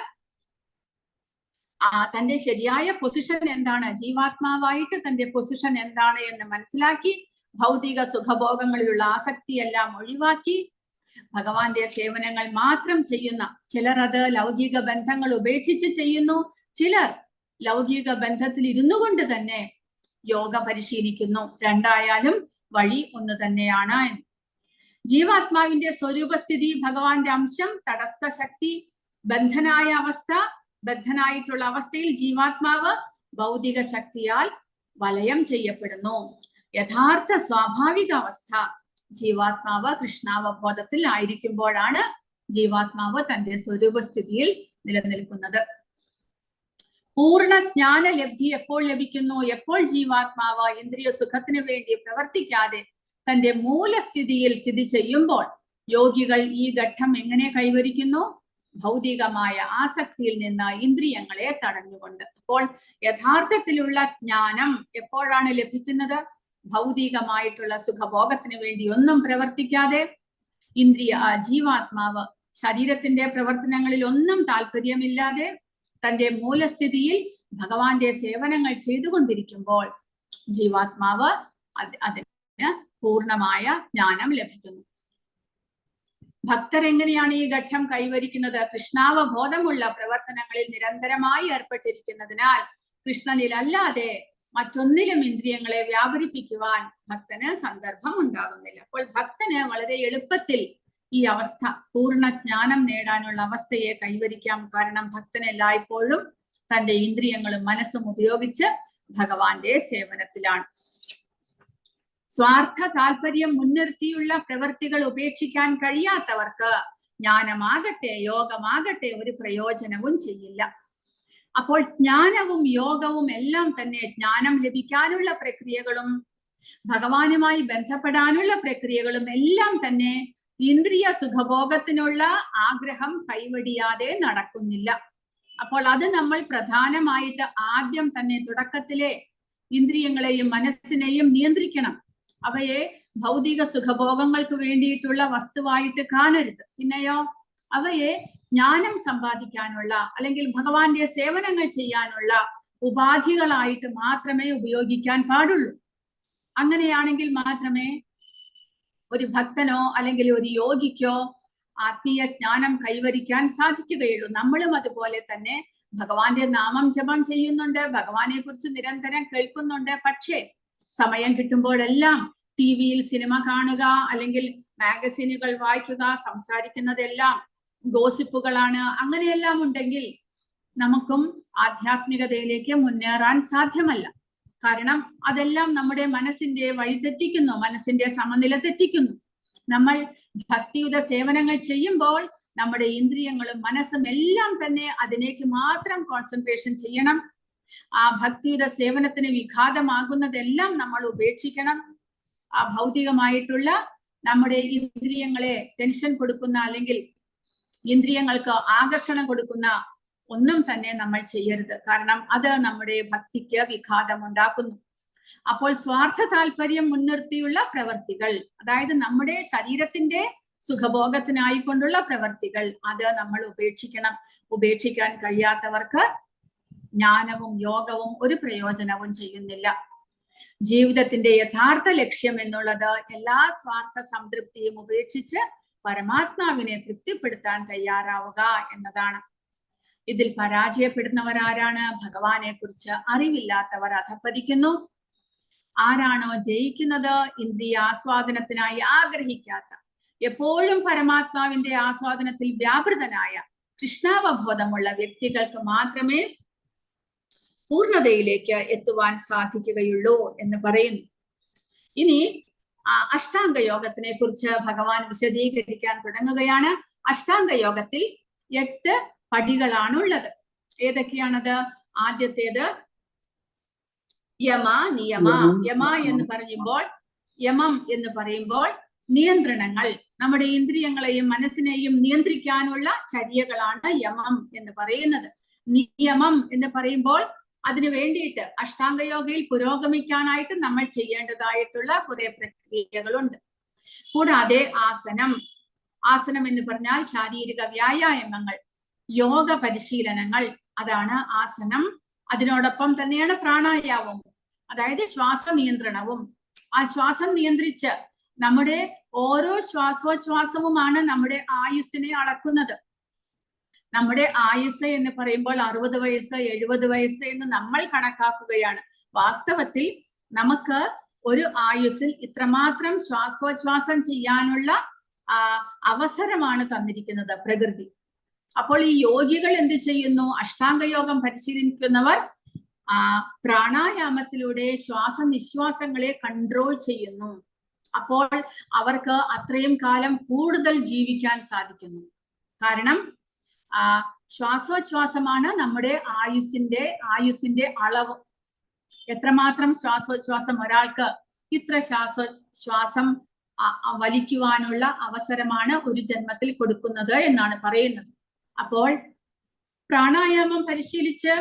തന്റെ ശരിയായ പൊസിഷൻ എന്താണ്, ജീവാത്മാവായിട്ട് തന്റെ പൊസിഷൻ എന്താണ് എന്ന് മനസ്സിലാക്കി ഭൗതിക സുഖഭോഗങ്ങളിലുള്ള ആസക്തിയെല്ലാം ഒഴിവാക്കി ഭഗവാന്റെ സേവനങ്ങൾ മാത്രം ചെയ്യുന്ന ചിലർ അത് ലൗകിക ബന്ധങ്ങൾ ഉപേക്ഷിച്ച് ചെയ്യുന്നു. ചിലർ ലൗകിക ബന്ധത്തിൽ ഇരുന്നു കൊണ്ട് തന്നെ യോഗ പരിശീലിക്കുന്നു. രണ്ടായാലും വഴി ഒന്ന് തന്നെയാണ്. ജീവാത്മാവിന്റെ സ്വരൂപസ്ഥിതി, ഭഗവാന്റെ അംശം, തടസ്ഥ ശക്തി, ബന്ധനായ അവസ്ഥ, ബദ്ധനായിട്ടുള്ള അവസ്ഥയിൽ ജീവാത്മാവ് ഭൗതിക ശക്തിയാൽ വലയം ചെയ്യപ്പെടുന്നു. യഥാർത്ഥ സ്വാഭാവിക അവസ്ഥ ജീവാത്മാവ് കൃഷ്ണാവബോധത്തിൽ ആയിരിക്കുമ്പോഴാണ് ജീവാത്മാവ് തന്റെ സ്വരൂപസ്ഥിതിയിൽ നിലനിൽക്കുന്നത്. പൂർണ്ണ ജ്ഞാന ലബ്ധി എപ്പോൾ ലഭിക്കുന്നു? എപ്പോൾ ജീവാത്മാവ് ഇന്ദ്രിയ സുഖത്തിന് വേണ്ടി പ്രവർത്തിക്കാതെ തന്റെ മൂലസ്ഥിതിയിൽ സ്ഥിതി ചെയ്യുമ്പോൾ. യോഗികൾ ഈ ഘട്ടം എങ്ങനെ കൈവരിക്കുന്നു? ഭൗതികമായ ആസക്തിയിൽ നിന്ന് ഇന്ദ്രിയങ്ങളെ തടഞ്ഞുകൊണ്ട്. അപ്പോൾ യഥാർത്ഥത്തിലുള്ള ജ്ഞാനം എപ്പോഴാണ് ലഭിക്കുന്നത്? ഭൗതികമായിട്ടുള്ള സുഖഭോഗത്തിന് വേണ്ടി ഒന്നും പ്രവർത്തിക്കാതെ ജീവാത്മാവ് ശരീരത്തിന്റെ പ്രവർത്തനങ്ങളിൽ ഒന്നും താല്പര്യമില്ലാതെ തന്റെ മൂലസ്ഥിതിയിൽ ഭഗവാന്റെ സേവനങ്ങൾ ചെയ്തുകൊണ്ടിരിക്കുമ്പോൾ ജീവാത്മാവ് അതിന് പൂർണ്ണമായ ജ്ഞാനം ലഭിക്കുന്നു. ഭക്തർ എങ്ങനെയാണ് ഈ ഘട്ടം കൈവരിക്കുന്നത്? കൃഷ്ണാവബോധമുള്ള പ്രവർത്തനങ്ങളിൽ നിരന്തരമായി ഏർപ്പെട്ടിരിക്കുന്നതിനാൽ കൃഷ്ണനിൽ അല്ലാതെ മറ്റൊന്നിലും ഇന്ദ്രിയങ്ങളെ വ്യാപരിപ്പിക്കുവാൻ ഭക്തന് സന്ദർഭം ഉണ്ടാകുന്നില്ല. അപ്പോൾ ഭക്തന് വളരെ എളുപ്പത്തിൽ ഈ അവസ്ഥ, പൂർണ്ണ ജ്ഞാനം നേടാനുള്ള അവസ്ഥയെ കൈവരിക്കാം. കാരണം ഭക്തൻ എല്ലായ്പ്പോഴും തന്റെ ഇന്ദ്രിയങ്ങളും മനസ്സും ഉപയോഗിച്ച് ഭഗവാന്റെ സേവനത്തിലാണ്. സ്വാർത്ഥ താല്പര്യം മുൻനിർത്തിയുള്ള പ്രവൃത്തികൾ ഉപേക്ഷിക്കാൻ കഴിയാത്തവർക്ക് ജ്ഞാനമാകട്ടെ യോഗമാകട്ടെ ഒരു പ്രയോജനവും ചെയ്യില്ല. അപ്പോൾ ജ്ഞാനവും യോഗവും എല്ലാം തന്നെ, ജ്ഞാനം ലഭിക്കാനുള്ള പ്രക്രിയകളും ഭഗവാനുമായി ബന്ധപ്പെടാനുള്ള പ്രക്രിയകളും എല്ലാം തന്നെ ഇന്ദ്രിയ സുഖഭോഗത്തിനുള്ള ആഗ്രഹം കൈവടിയാതെ നടക്കുന്നില്ല. അപ്പോൾ അത് നമ്മൾ പ്രധാനമായിട്ട് ആദ്യം തന്നെ തുടക്കത്തിലെ ഇന്ദ്രിയങ്ങളെയും മനസ്സിനെയും നിയന്ത്രിക്കണം. അവയെ ഭൗതിക സുഖഭോഗങ്ങൾക്ക് വേണ്ടിയിട്ടുള്ള വസ്തുവായിട്ട് കാണരുത്. പിന്നെയോ അവയെ ജ്ഞാനം സമ്പാദിക്കാനുള്ള അല്ലെങ്കിൽ ഭഗവാന്റെ സേവനങ്ങൾ ചെയ്യാനുള്ള ഉപാധികളായിട്ട് മാത്രമേ ഉപയോഗിക്കാൻ പാടുള്ളൂ. അങ്ങനെയാണെങ്കിൽ മാത്രമേ ഒരു ഭക്തനോ അല്ലെങ്കിൽ ഒരു യോഗിക്കോ ആത്മീയ ജ്ഞാനം കൈവരിക്കാൻ സാധിക്കുകയുള്ളൂ. നമ്മളും അതുപോലെ തന്നെ ഭഗവാന്റെ നാമം ജപം ചെയ്യുന്നുണ്ട്, ഭഗവാനെ കുറിച്ച് നിരന്തരം കേൾക്കുന്നുണ്ട്. പക്ഷേ സമയം കിട്ടുമ്പോഴെല്ലാം ടിവിയിൽ സിനിമ കാണുക, അല്ലെങ്കിൽ മാഗസിനുകൾ വായിക്കുക, സംസാരിക്കുന്നതെല്ലാം ഗോസിപ്പുകളാണ്. അങ്ങനെയെല്ലാം ഉണ്ടെങ്കിൽ നമുക്കും ആധ്യാത്മികതയിലേക്ക് മുന്നേറാൻ സാധ്യമല്ല. കാരണം അതെല്ലാം നമ്മുടെ മനസ്സിന്റെ വഴി തെറ്റിക്കുന്നു, മനസ്സിന്റെ സമനില തെറ്റിക്കുന്നു. നമ്മൾ ഭക്തിയുത സേവനങ്ങൾ ചെയ്യുമ്പോൾ നമ്മുടെ ഇന്ദ്രിയങ്ങളും മനസ്സും എല്ലാം തന്നെ അതിലേക്ക് മാത്രം കോൺസെൻട്രേഷൻ ചെയ്യണം. ആ ഭക്തിയുത സേവനത്തിന് വിഘാതമാകുന്നതെല്ലാം നമ്മൾ ഉപേക്ഷിക്കണം. ആ ഭൗതികമായിട്ടുള്ള നമ്മുടെ ഇന്ദ്രിയങ്ങളെ ടെൻഷൻ കൊടുക്കുന്ന അല്ലെങ്കിൽ ഇന്ദ്രിയങ്ങൾക്ക് ആകർഷണം കൊടുക്കുന്ന ഒന്നും തന്നെ നമ്മൾ ചെയ്യരുത്. കാരണം അത് നമ്മുടെ ഭക്തിക്ക് വിഘാതം ഉണ്ടാക്കുന്നു. അപ്പോൾ സ്വാർത്ഥ താല്പര്യം മുൻനിർത്തിയുള്ള പ്രവർത്തികൾ, അതായത് നമ്മുടെ ശരീരത്തിന്റെ സുഖഭോഗത്തിനായിക്കൊണ്ടുള്ള പ്രവർത്തികൾ, അത് നമ്മൾ ഉപേക്ഷിക്കണം. ഉപേക്ഷിക്കാൻ കഴിയാത്തവർക്ക് ജ്ഞാനവും യോഗവും ഒരു പ്രയോജനവും ചെയ്യുന്നില്ല. ജീവിതത്തിന്റെ യഥാർത്ഥ ലക്ഷ്യം എന്നുള്ളത് എല്ലാ സ്വാർത്ഥ സംതൃപ്തിയും ഉപേക്ഷിച്ച് പരമാത്മാവിനെ തൃപ്തിപ്പെടുത്താൻ തയ്യാറാവുക എന്നതാണ്. ഇതിൽ പരാജയപ്പെടുന്നവരാരാണ്? ഭഗവാനെ കുറിച്ച് അറിവില്ലാത്തവർ അധപ്പതിക്കുന്നു. ആരാണോ ജയിക്കുന്നത്? ഇന്ദ്രിയ ആസ്വാദനത്തിനായി ആഗ്രഹിക്കാത്ത, എപ്പോഴും പരമാത്മാവിന്റെ ആസ്വാദനത്തിൽ വ്യാപൃതനായ കൃഷ്ണാവബോധമുള്ള വ്യക്തികൾക്ക് മാത്രമേ പൂർണ്ണതയിലേക്ക് എത്തുവാൻ സാധിക്കുകയുള്ളൂ എന്ന് പറയുന്നു. ഇനി അഷ്ടാംഗ യോഗത്തിനെ കുറിച്ച് ഭഗവാൻ വിശദീകരിക്കാൻ തുടങ്ങുകയാണ്. അഷ്ടാംഗ യോഗത്തിൽ 8 പടികളാണുള്ളത്. ഏതൊക്കെയാണത്? ആദ്യത്തേത് യമ നിയമ. യമ എന്ന് പറയുമ്പോൾ, യമം എന്ന് പറയുമ്പോൾ നിയന്ത്രണങ്ങൾ, നമ്മുടെ ഇന്ദ്രിയങ്ങളെയും മനസ്സിനെയും നിയന്ത്രിക്കാനുള്ള ചര്യകളാണ് യമം എന്ന് പറയുന്നത്. നിയമം എന്ന് പറയുമ്പോൾ അതിനു വേണ്ടിയിട്ട് അഷ്ടാംഗയോഗയിൽ പുരോഗമിക്കാനായിട്ട് നമ്മൾ ചെയ്യേണ്ടതായിട്ടുള്ള കുറെ പ്രക്രിയകളുണ്ട്. കൂടാതെ ആസനം. ആസനം എന്ന് പറഞ്ഞാൽ ശാരീരിക വ്യായാമങ്ങൾ, യോഗ പരിശീലനങ്ങൾ, അതാണ് ആസനം. അതിനോടൊപ്പം തന്നെയാണ് പ്രാണായാമവും, അതായത് ശ്വാസ നിയന്ത്രണവും. ആ ശ്വാസം നിയന്ത്രിച്ച് നമ്മുടെ ഓരോ ശ്വാസോച്ഛ്വാസവുമാണ് നമ്മുടെ ആയുസ്സിനെ അളക്കുന്നത്. നമ്മുടെ ആയുസ് എന്ന് പറയുമ്പോൾ 60 വയസ്സ് 70 വയസ്സ് എന്ന് നമ്മൾ കണക്കാക്കുകയാണ്. വാസ്തവത്തിൽ നമുക്ക് ഒരു ആയുസ്സിൽ ഇത്രമാത്രം ശ്വാസോച്ഛ്വാസം ചെയ്യാനുള്ള അവസരമാണ് തന്നിരിക്കുന്നത് പ്രകൃതി. അപ്പോൾ ഈ യോഗികൾ എന്ത് ചെയ്യുന്നു? അഷ്ടാംഗ യോഗം പരിശീലിക്കുന്നവർ പ്രാണായാമത്തിലൂടെ ശ്വാസനിശ്വാസങ്ങളെ കൺട്രോൾ ചെയ്യുന്നു. അപ്പോൾ അവർക്ക് അത്രയും കാലം കൂടുതൽ ജീവിക്കാൻ സാധിക്കുന്നു. കാരണം ശ്വാസോച്ഛ്വാസമാണ് നമ്മുടെ ആയുസ്സിന്റെ അളവ്. എത്രമാത്രം ശ്വാസോച്ഛ്വാസം ഒരാൾക്ക് ഇത്ര ശ്വാസം വലിക്കുവാനുള്ള അവസരമാണ് ഒരു ജന്മത്തിൽ കൊടുക്കുന്നത് എന്നാണ് പറയുന്നത്. അപ്പോൾ പ്രാണായാമം പരിശീലിച്ച്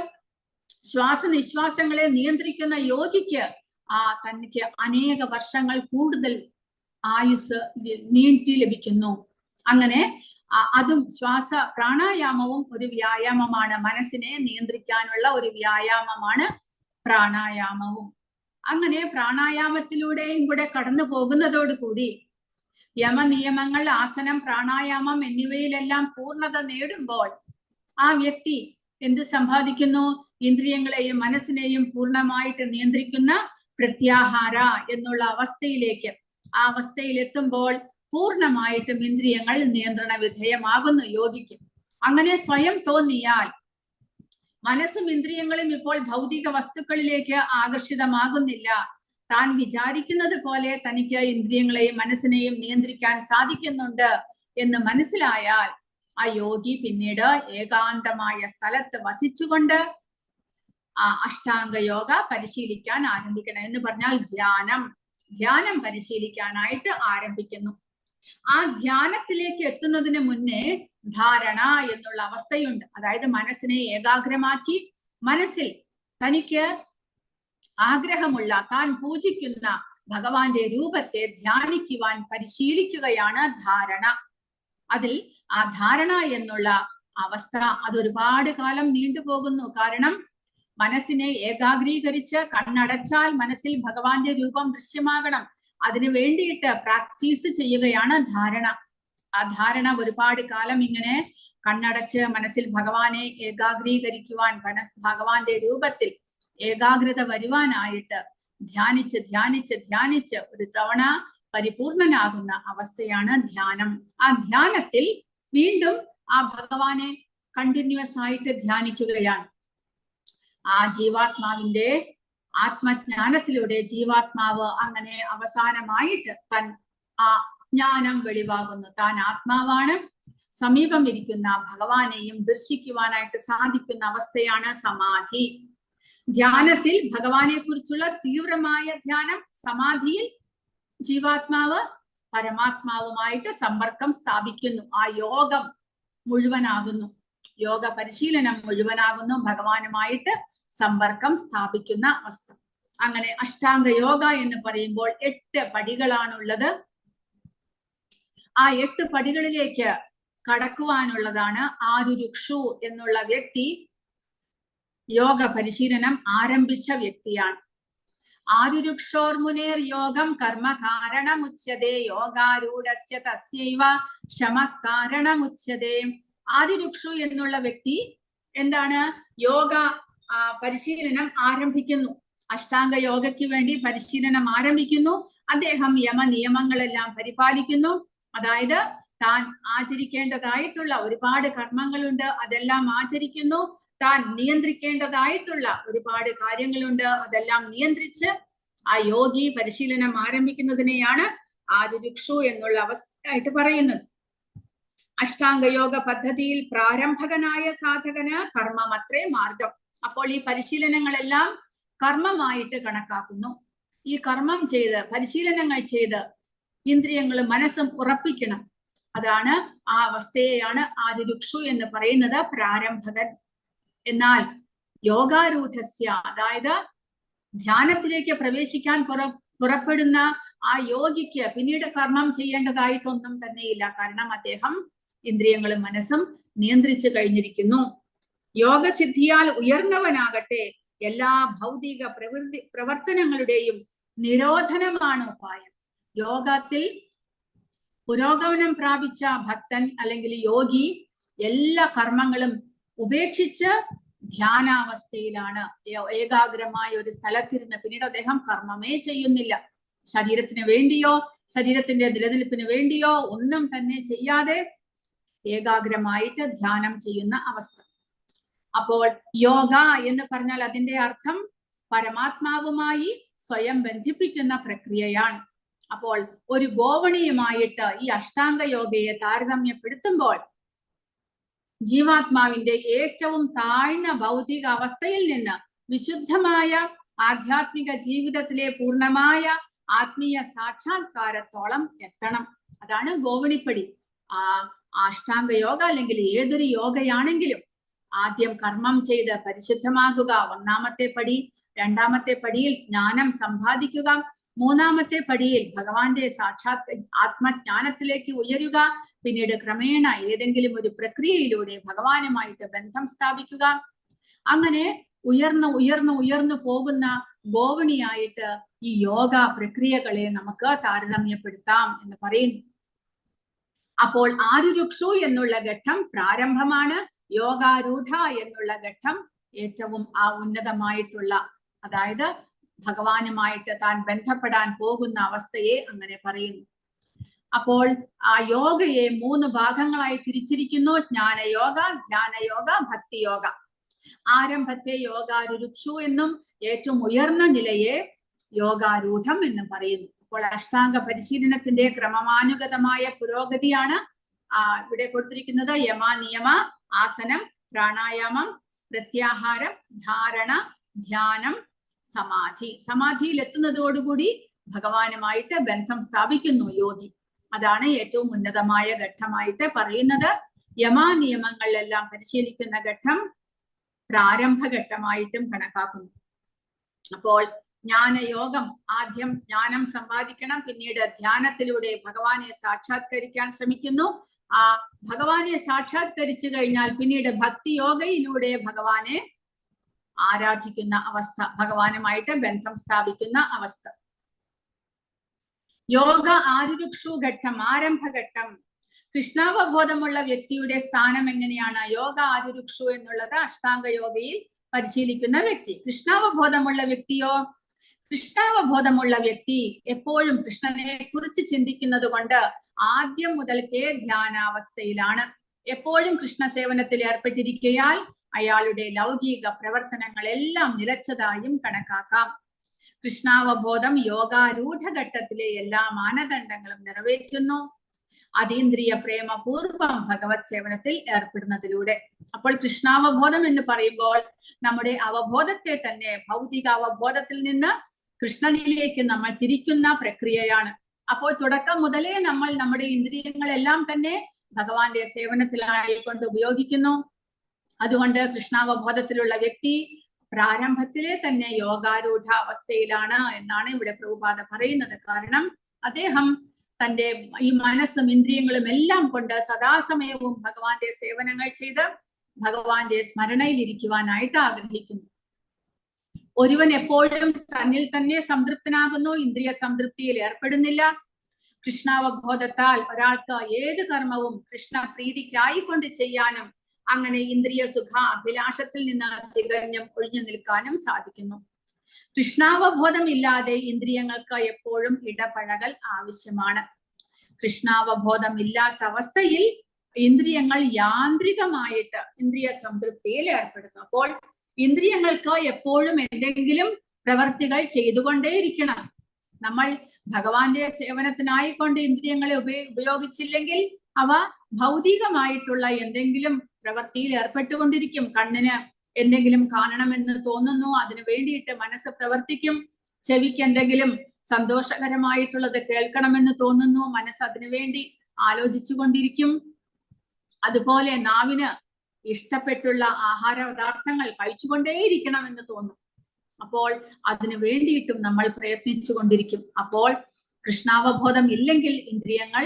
ശ്വാസനിശ്വാസങ്ങളെ നിയന്ത്രിക്കുന്ന യോഗിക്ക് തനിക്ക് അനേക വർഷങ്ങൾ കൂടുതൽ ആയുസ് നീട്ടി ലഭിക്കുന്നു. അങ്ങനെ അതും പ്രാണായാമവും ഒരു വ്യായാമമാണ്. മനസ്സിനെ നിയന്ത്രിക്കാനുള്ള ഒരു വ്യായാമമാണ് പ്രാണായാമവും. അങ്ങനെ പ്രാണായാമത്തിലൂടെയും കൂടെ കടന്നു പോകുന്നതോടുകൂടി യമനിയമങ്ങൾ, ആസനം, പ്രാണായാമം എന്നിവയിലെല്ലാം പൂർണ്ണത നേടുമ്പോൾ ആ വ്യക്തി എന്ത് സമ്പാദിക്കുന്നു? ഇന്ദ്രിയങ്ങളെയും മനസ്സിനെയും പൂർണ്ണമായിട്ട് നിയന്ത്രിക്കുന്ന പ്രത്യാഹാര എന്നുള്ള അവസ്ഥയിലേക്ക്, ആ അവസ്ഥയിൽ എത്തുമ്പോൾ പൂർണ്ണമായിട്ടും ഇന്ദ്രിയങ്ങൾ നിയന്ത്രണ വിധേയമാകുന്നു യോഗിക്ക്. അങ്ങനെ സ്വയം തോന്നിയാൽ മനസ്സും ഇന്ദ്രിയങ്ങളും ഇപ്പോൾ ഭൗതിക വസ്തുക്കളിലേക്ക് ആകർഷിതമാകുന്നില്ല. താൻ വിചാരിക്കുന്നത് പോലെ തനിക്ക് ഇന്ദ്രിയങ്ങളെയും മനസ്സിനെയും നിയന്ത്രിക്കാൻ സാധിക്കുന്നുണ്ട് എന്ന് മനസ്സിലായാൽ ആ യോഗി പിന്നീട് ഏകാന്തമായ സ്ഥലത്ത് വസിച്ചുകൊണ്ട് അഷ്ടാംഗ യോഗ പരിശീലിക്കാൻ ആരംഭിക്കണം. എന്ന് പറഞ്ഞാൽ ധ്യാനം പരിശീലിക്കാനായിട്ട് ആരംഭിക്കുന്നു. ആ ധ്യാനത്തിലേക്ക് എത്തുന്നതിന് മുന്നേ ധാരണ എന്നുള്ള അവസ്ഥയുണ്ട്. അതായത് മനസ്സിനെ ഏകാഗ്രമാക്കി മനസ്സിൽ തനിക്ക് ആഗ്രഹമുള്ള, താൻ പൂജിക്കുന്ന ഭഗവാന്റെ രൂപത്തെ ധ്യാനിക്കുവാൻ പരിശീലിക്കുകയാണ് ധാരണ. അതിൽ ആ ധാരണ എന്നുള്ള അവസ്ഥ അതൊരുപാട് കാലം നീണ്ടുപോകുന്നു. കാരണം മനസ്സിനെ ഏകാഗ്രീകരിച്ച് കണ്ണടച്ചാൽ മനസ്സിൽ ഭഗവാന്റെ രൂപം ദൃശ്യമാകണം. അതിനു വേണ്ടിയിട്ട് പ്രാക്ടീസ് ചെയ്യുകയാണ് ധാരണ. ആ ധാരണ ഒരുപാട് കാലം ഇങ്ങനെ കണ്ണടച്ച് മനസ്സിൽ ഭഗവാനെ ഏകാഗ്രീകരിക്കുവാൻ, ഭഗവാന്റെ രൂപത്തിൽ ഏകാഗ്രത വരുവാനായിട്ട് ധ്യാനിച്ച് ധ്യാനിച്ച് ധ്യാനിച്ച് ഒരു തവണ പരിപൂർണനാകുന്ന അവസ്ഥയാണ് ധ്യാനം. ആ ധ്യാനത്തിൽ വീണ്ടും ആ ഭഗവാനെ കണ്ടിന്യൂസ് ആയിട്ട് ധ്യാനിക്കുകയാണ്. ആ ജീവാത്മാവിന്റെ ആത്മജ്ഞാനത്തിലൂടെ ജീവാത്മാവ് അങ്ങനെ അവസാനമായിട്ട് ആ ജ്ഞാനം വെളിവാകുന്നു. താൻ ആത്മാവാണ്. സമീപം ഇരിക്കുന്ന ഭഗവാനെയും ദർശിക്കുവാനായിട്ട് സാധിക്കുന്ന അവസ്ഥയാണ് സമാധി. ധ്യാനത്തിൽ ഭഗവാനെ കുറിച്ചുള്ള തീവ്രമായ ധ്യാനം, സമാധിയിൽ ജീവാത്മാവ് പരമാത്മാവുമായിട്ട് സമ്പർക്കം സ്ഥാപിക്കുന്നു. ആ യോഗം മുഴുവനാകുന്നു, യോഗ പരിശീലനം മുഴുവനാകുന്നു, ഭഗവാനുമായിട്ട് സമ്പർക്കം സ്ഥാപിക്കുന്ന അവസ്ഥ. അങ്ങനെ അഷ്ടാംഗ യോഗ എന്ന് പറയുമ്പോൾ 8 പടികളാണുള്ളത്. ആ 8 പടികളിലേക്ക് കടക്കുവാനുള്ളതാണ് ആരുരുക്ഷു എന്നുള്ള വ്യക്തി യോഗ പരിശീലനം ആരംഭിച്ച വ്യക്തിയാണ്. ആരുരുക്ഷോർമുനേർ യോഗം കർമ്മ കാരണമുച്യതേ യോഗാരൂഢസ്യ തസ്യൈവ ശമ കാരണമുച്യതേ. ആരുരുക്ഷു എന്നുള്ള വ്യക്തി എന്താണ്? യോഗ പരിശീലനം ആരംഭിക്കുന്നു. അഷ്ടാംഗ യോഗയ്ക്ക് വേണ്ടി പരിശീലനം ആരംഭിക്കുന്നു. അദ്ദേഹം യമ നിയമങ്ങളെല്ലാം പരിപാലിക്കുന്നു. അതായത് താൻ ആചരിക്കേണ്ടതായിട്ടുള്ള ഒരുപാട് കർമ്മങ്ങളുണ്ട്, അതെല്ലാം ആചരിക്കുന്നു. താൻ നിയന്ത്രിക്കേണ്ടതായിട്ടുള്ള ഒരുപാട് കാര്യങ്ങളുണ്ട്, അതെല്ലാം നിയന്ത്രിച്ച് ആ യോഗി പരിശീലനം ആരംഭിക്കുന്നതിനെയാണ് ആരുരുക്ഷു എന്നുള്ള അവസ്ഥയായിട്ട് പറയുന്നത്. അഷ്ടാംഗയോഗ പദ്ധതിയിൽ പ്രാരംഭകനായ സാധകന് കർമ്മമത്രേ മാർഗം. അപ്പോൾ ഈ പരിശീലനങ്ങളെല്ലാം കർമ്മമായിട്ട് കണക്കാക്കുന്നു. ഈ കർമ്മം ചെയ്ത്, പരിശീലനങ്ങൾ ചെയ്ത് ഇന്ദ്രിയങ്ങളും മനസ്സും ഉറപ്പിക്കണം. അതാണ് ആ അവസ്ഥയെയാണ് ആരുരുക്ഷു എന്ന് പറയുന്നത്, പ്രാരംഭകൻ. എന്നാൽ യോഗാരൂഢസ്യ, അതായത് ധ്യാനത്തിലേക്ക് പ്രവേശിക്കാൻ പുറപ്പെടുന്ന ആ യോഗിക്ക് പിന്നീട് കർമ്മം ചെയ്യേണ്ടതായിട്ടൊന്നും തന്നെയില്ല. കാരണം അദ്ദേഹം ഇന്ദ്രിയങ്ങളും മനസ്സും നിയന്ത്രിച്ചു കഴിഞ്ഞിരിക്കുന്നു. യോഗസിദ്ധിയാൽ ഉയർന്നവനാകട്ടെ എല്ലാ ഭൗതിക പ്രവർത്തനങ്ങളുടെയും നിരോധനമാണ് ഉപായം. യോഗത്തിൽ പുരോഗമനം പ്രാപിച്ച ഭക്തൻ അല്ലെങ്കിൽ യോഗി എല്ലാ കർമ്മങ്ങളും ഉപേക്ഷിച്ച് ധ്യാനാവസ്ഥയിലാണ്. ഏകാഗ്രമായ ഒരു സ്ഥലത്തിരുന്ന് പിന്നീട് അദ്ദേഹം കർമ്മമേ ചെയ്യുന്നില്ല. ശരീരത്തിന് വേണ്ടിയോ ശരീരത്തിന്റെ നിലനിൽപ്പിന് വേണ്ടിയോ ഒന്നും തന്നെ ചെയ്യാതെ ഏകാഗ്രമായിട്ട് ധ്യാനം ചെയ്യുന്ന അവസ്ഥ. അപ്പോൾ യോഗ എന്ന് പറഞ്ഞാൽ അതിന്റെ അർത്ഥം പരമാത്മാവുമായി സ്വയം ബന്ധിപ്പിക്കുന്ന പ്രക്രിയയാണ്. അപ്പോൾ ഒരു ഗോവണിയുമായിട്ട് ഈ അഷ്ടാംഗ യോഗയെ താരതമ്യപ്പെടുത്തുമ്പോൾ ജീവാത്മാവിന്റെ ഏറ്റവും താഴ്ന്ന ഭൗതിക അവസ്ഥയിൽ നിന്ന് വിശുദ്ധമായ ആധ്യാത്മിക ജീവിതത്തിലെ പൂർണ്ണമായ ആത്മീയ സാക്ഷാത്കാരത്തോളം എത്തണം. അതാണ് ഗോവണിപ്പടി. അഷ്ടാംഗ യോഗ അല്ലെങ്കിൽ ഏതൊരു യോഗയാണെങ്കിലും ആദ്യം കർമ്മം ചെയ്ത് പരിശുദ്ധമാകുക ഒന്നാമത്തെ പടി. രണ്ടാമത്തെ പടിയിൽ ജ്ഞാനം സമ്പാദിക്കുക. മൂന്നാമത്തെ പടിയിൽ ഭഗവാന്റെ സാക്ഷാത് ആത്മജ്ഞാനത്തിലേക്ക് ഉയരുക. പിന്നീട് ക്രമേണ ഏതെങ്കിലും ഒരു പ്രക്രിയയിലൂടെ ഭഗവാനുമായിട്ട് ബന്ധം സ്ഥാപിക്കുക. അങ്ങനെ ഉയർന്നു പോകുന്ന ഗോവണിയായിട്ട് ഈ യോഗ പ്രക്രിയകളെ നമുക്ക് താരതമ്യപ്പെടുത്താം എന്ന് പറയുന്നു. അപ്പോൾ ആരുരുക്ഷു എന്നുള്ള ഘട്ടം പ്രാരംഭമാണ്. യോഗാരൂഢ എന്നുള്ള ഘട്ടം ഏറ്റവും ഉന്നതമായിട്ടുള്ള, അതായത് ഭഗവാനുമായിട്ട് താൻ ബന്ധപ്പെടാൻ പോകുന്ന അവസ്ഥയെ അങ്ങനെ പറയുന്നു. അപ്പോൾ ആ യോഗയെ 3 ഭാഗങ്ങളായി തിരിച്ചിരിക്കുന്നു. ജ്ഞാനയോഗ, ധ്യാനയോഗ, ഭക്തിയോഗ. ആരംഭത്തെ യോഗാരുരുക്ഷു എന്നും ഏറ്റവും ഉയർന്ന നിലയെ യോഗാരൂഢം എന്നും പറയുന്നു. അപ്പോൾ അഷ്ടാംഗ പരിശീലനത്തിന്റെ ക്രമമാനുഗതമായ പുരോഗതിയാണ് ഇവിടെ കൊടുത്തിരിക്കുന്നത്. യമ, നിയമ, ആസനം, പ്രാണായാമം, പ്രത്യാഹാരം, ധാരണ, ധ്യാനം, സമാധി. സമാധിയിൽ എത്തുന്നതോടുകൂടി ഭഗവാനുമായിട്ട് ബന്ധം സ്ഥാപിക്കുന്നു യോഗി. അതാണ് ഏറ്റവും ഉന്നതമായ ഘട്ടമായിട്ട് പറയുന്നത്. യമനിയമങ്ങളിലെല്ലാം പരിശീലിക്കുന്ന ഘട്ടം പ്രാരംഭഘട്ടമായിട്ടും കണക്കാക്കുന്നു. അപ്പോൾ ജ്ഞാനയോഗം, ആദ്യം ജ്ഞാനം സമ്പാദിക്കണം, പിന്നീട് ധ്യാനത്തിലൂടെ ഭഗവാനെ സാക്ഷാത്കരിക്കാൻ ശ്രമിക്കുന്നു. ആ ഭഗവാനെ സാക്ഷാത്കരിച്ചു കഴിഞ്ഞാൽ പിന്നീട് ഭക്തിയോഗയിലൂടെ ഭഗവാനെ ആരാധിക്കുന്ന അവസ്ഥ, ഭഗവാനുമായിട്ട് ബന്ധം സ്ഥാപിക്കുന്ന അവസ്ഥ. യോഗ ആരുരുക്ഷു ഘട്ടം, ആരംഭഘട്ടം. കൃഷ്ണാവബോധമുള്ള വ്യക്തിയുടെ സ്ഥാനം എങ്ങനെയാണ്? യോഗ ആരുരുക്ഷു എന്നുള്ളത് അഷ്ടാംഗ യോഗയിൽ പരിശീലിക്കുന്ന വ്യക്തി. കൃഷ്ണാവബോധമുള്ള വ്യക്തിയോ? കൃഷ്ണാവബോധമുള്ള വ്യക്തി എപ്പോഴും കൃഷ്ണനെ കുറിച്ച് ചിന്തിക്കുന്നത് കൊണ്ട് ആദ്യം മുതൽക്കേ ധ്യാനാവസ്ഥയിലാണ്. എപ്പോഴും കൃഷ്ണ സേവനത്തിൽ ഏർപ്പെട്ടിരിക്കയാൽ അയാളുടെ ലൗകിക പ്രവർത്തനങ്ങളെല്ലാം നിലച്ചതായും കണക്കാക്കാം. കൃഷ്ണാവബോധം യോഗാരൂഢ ഘട്ടത്തിലെ എല്ലാ മാനദണ്ഡങ്ങളും നിറവേറ്റുന്നു. അതീന്ദ്രിയ പ്രേമപൂർവം ഭഗവത് സേവനത്തിൽ ഏർപ്പെടുന്നതിലൂടെ. അപ്പോൾ കൃഷ്ണാവബോധം എന്ന് പറയുമ്പോൾ നമ്മുടെ അവബോധത്തെ തന്നെ ഭൗതിക അവബോധത്തിൽ നിന്ന് കൃഷ്ണനിലേക്ക് നമ്മൾ തിരിക്കുന്ന പ്രക്രിയയാണ്. അപ്പോൾ തുടക്കം മുതലേ നമ്മൾ നമ്മുടെ ഇന്ദ്രിയങ്ങളെല്ലാം തന്നെ ഭഗവാന്റെ സേവനത്തിലായിക്കൊണ്ട് ഉപയോഗിക്കുന്നു. അതുകൊണ്ട് കൃഷ്ണാവബോധത്തിലുള്ള വ്യക്തി പ്രാരംഭത്തിലെ തന്നെ യോഗാരൂഢ അവസ്ഥയിലാണ് എന്നാണ് ഇവിടെ പ്രഭുപാദ പറയുന്നത്. കാരണം അദ്ദേഹം തന്റെ ഈ മനസ്സും ഇന്ദ്രിയങ്ങളും എല്ലാം കൊണ്ട് സദാസമയവും ഭഗവാന്റെ സേവനങ്ങൾ ചെയ്ത് ഭഗവാന്റെ സ്മരണയിൽ ഇരിക്കുവാനായിട്ട് ആഗ്രഹിക്കുന്നു. ഒരുവൻ എപ്പോഴും തന്നിൽ തന്നെ സംതൃപ്തനാകുന്നു, ഇന്ദ്രിയ സംതൃപ്തിയിൽ ഏർപ്പെടുന്നില്ല. കൃഷ്ണാവബോധത്താൽ ഒരാൾക്ക് ഏത് കർമ്മവും കൃഷ്ണ പ്രീതിക്കായിക്കൊണ്ട് ചെയ്യാനും അങ്ങനെ ഇന്ദ്രിയ സുഖ അഭിലാഷത്തിൽ നിന്ന് തികഞ്ഞും ഒഴിഞ്ഞു നിൽക്കാനും സാധിക്കുന്നു. കൃഷ്ണാവബോധം ഇല്ലാതെ ഇന്ദ്രിയങ്ങൾക്ക് എപ്പോഴും ഇടപഴകൽ ആവശ്യമാണ്. കൃഷ്ണാവബോധം ഇല്ലാത്ത അവസ്ഥയിൽ ഇന്ദ്രിയങ്ങൾ യാന്ത്രികമായിട്ട് ഇന്ദ്രിയ സംതൃപ്തിയിൽ ഏർപ്പെടുന്നു. അപ്പോൾ ഇന്ദ്രിയങ്ങൾക്ക് എപ്പോഴും എന്തെങ്കിലും പ്രവർത്തികൾ ചെയ്തുകൊണ്ടേയിരിക്കണം. നമ്മൾ ഭഗവാന്റെ സേവനത്തിനായിക്കൊണ്ട് ഇന്ദ്രിയങ്ങളെ ഉപയോഗിച്ചില്ലെങ്കിൽ അവ ഭൗതികമായിട്ടുള്ള എന്തെങ്കിലും പ്രവൃത്തിയിൽ ഏർപ്പെട്ടുകൊണ്ടിരിക്കും. കണ്ണിന് എന്തെങ്കിലും കാണണമെന്ന് തോന്നുന്നു, അതിനു വേണ്ടിയിട്ട് മനസ്സ് പ്രവർത്തിക്കും. ചെവിക്ക് എന്തെങ്കിലും സന്തോഷകരമായിട്ടുള്ളത് കേൾക്കണമെന്ന് തോന്നുന്നു, മനസ്സ് അതിനു വേണ്ടി ആലോചിച്ചു കൊണ്ടിരിക്കും. അതുപോലെ നാവിന് ഇഷ്ടപ്പെട്ടുള്ള ആഹാര പദാർത്ഥങ്ങൾ കഴിച്ചുകൊണ്ടേയിരിക്കണമെന്ന് തോന്നും. അപ്പോൾ അതിനു വേണ്ടിയിട്ടും നമ്മൾ പ്രയത്നിച്ചു കൊണ്ടിരിക്കും. അപ്പോൾ കൃഷ്ണാവബോധം ഇല്ലെങ്കിൽ ഇന്ദ്രിയങ്ങൾ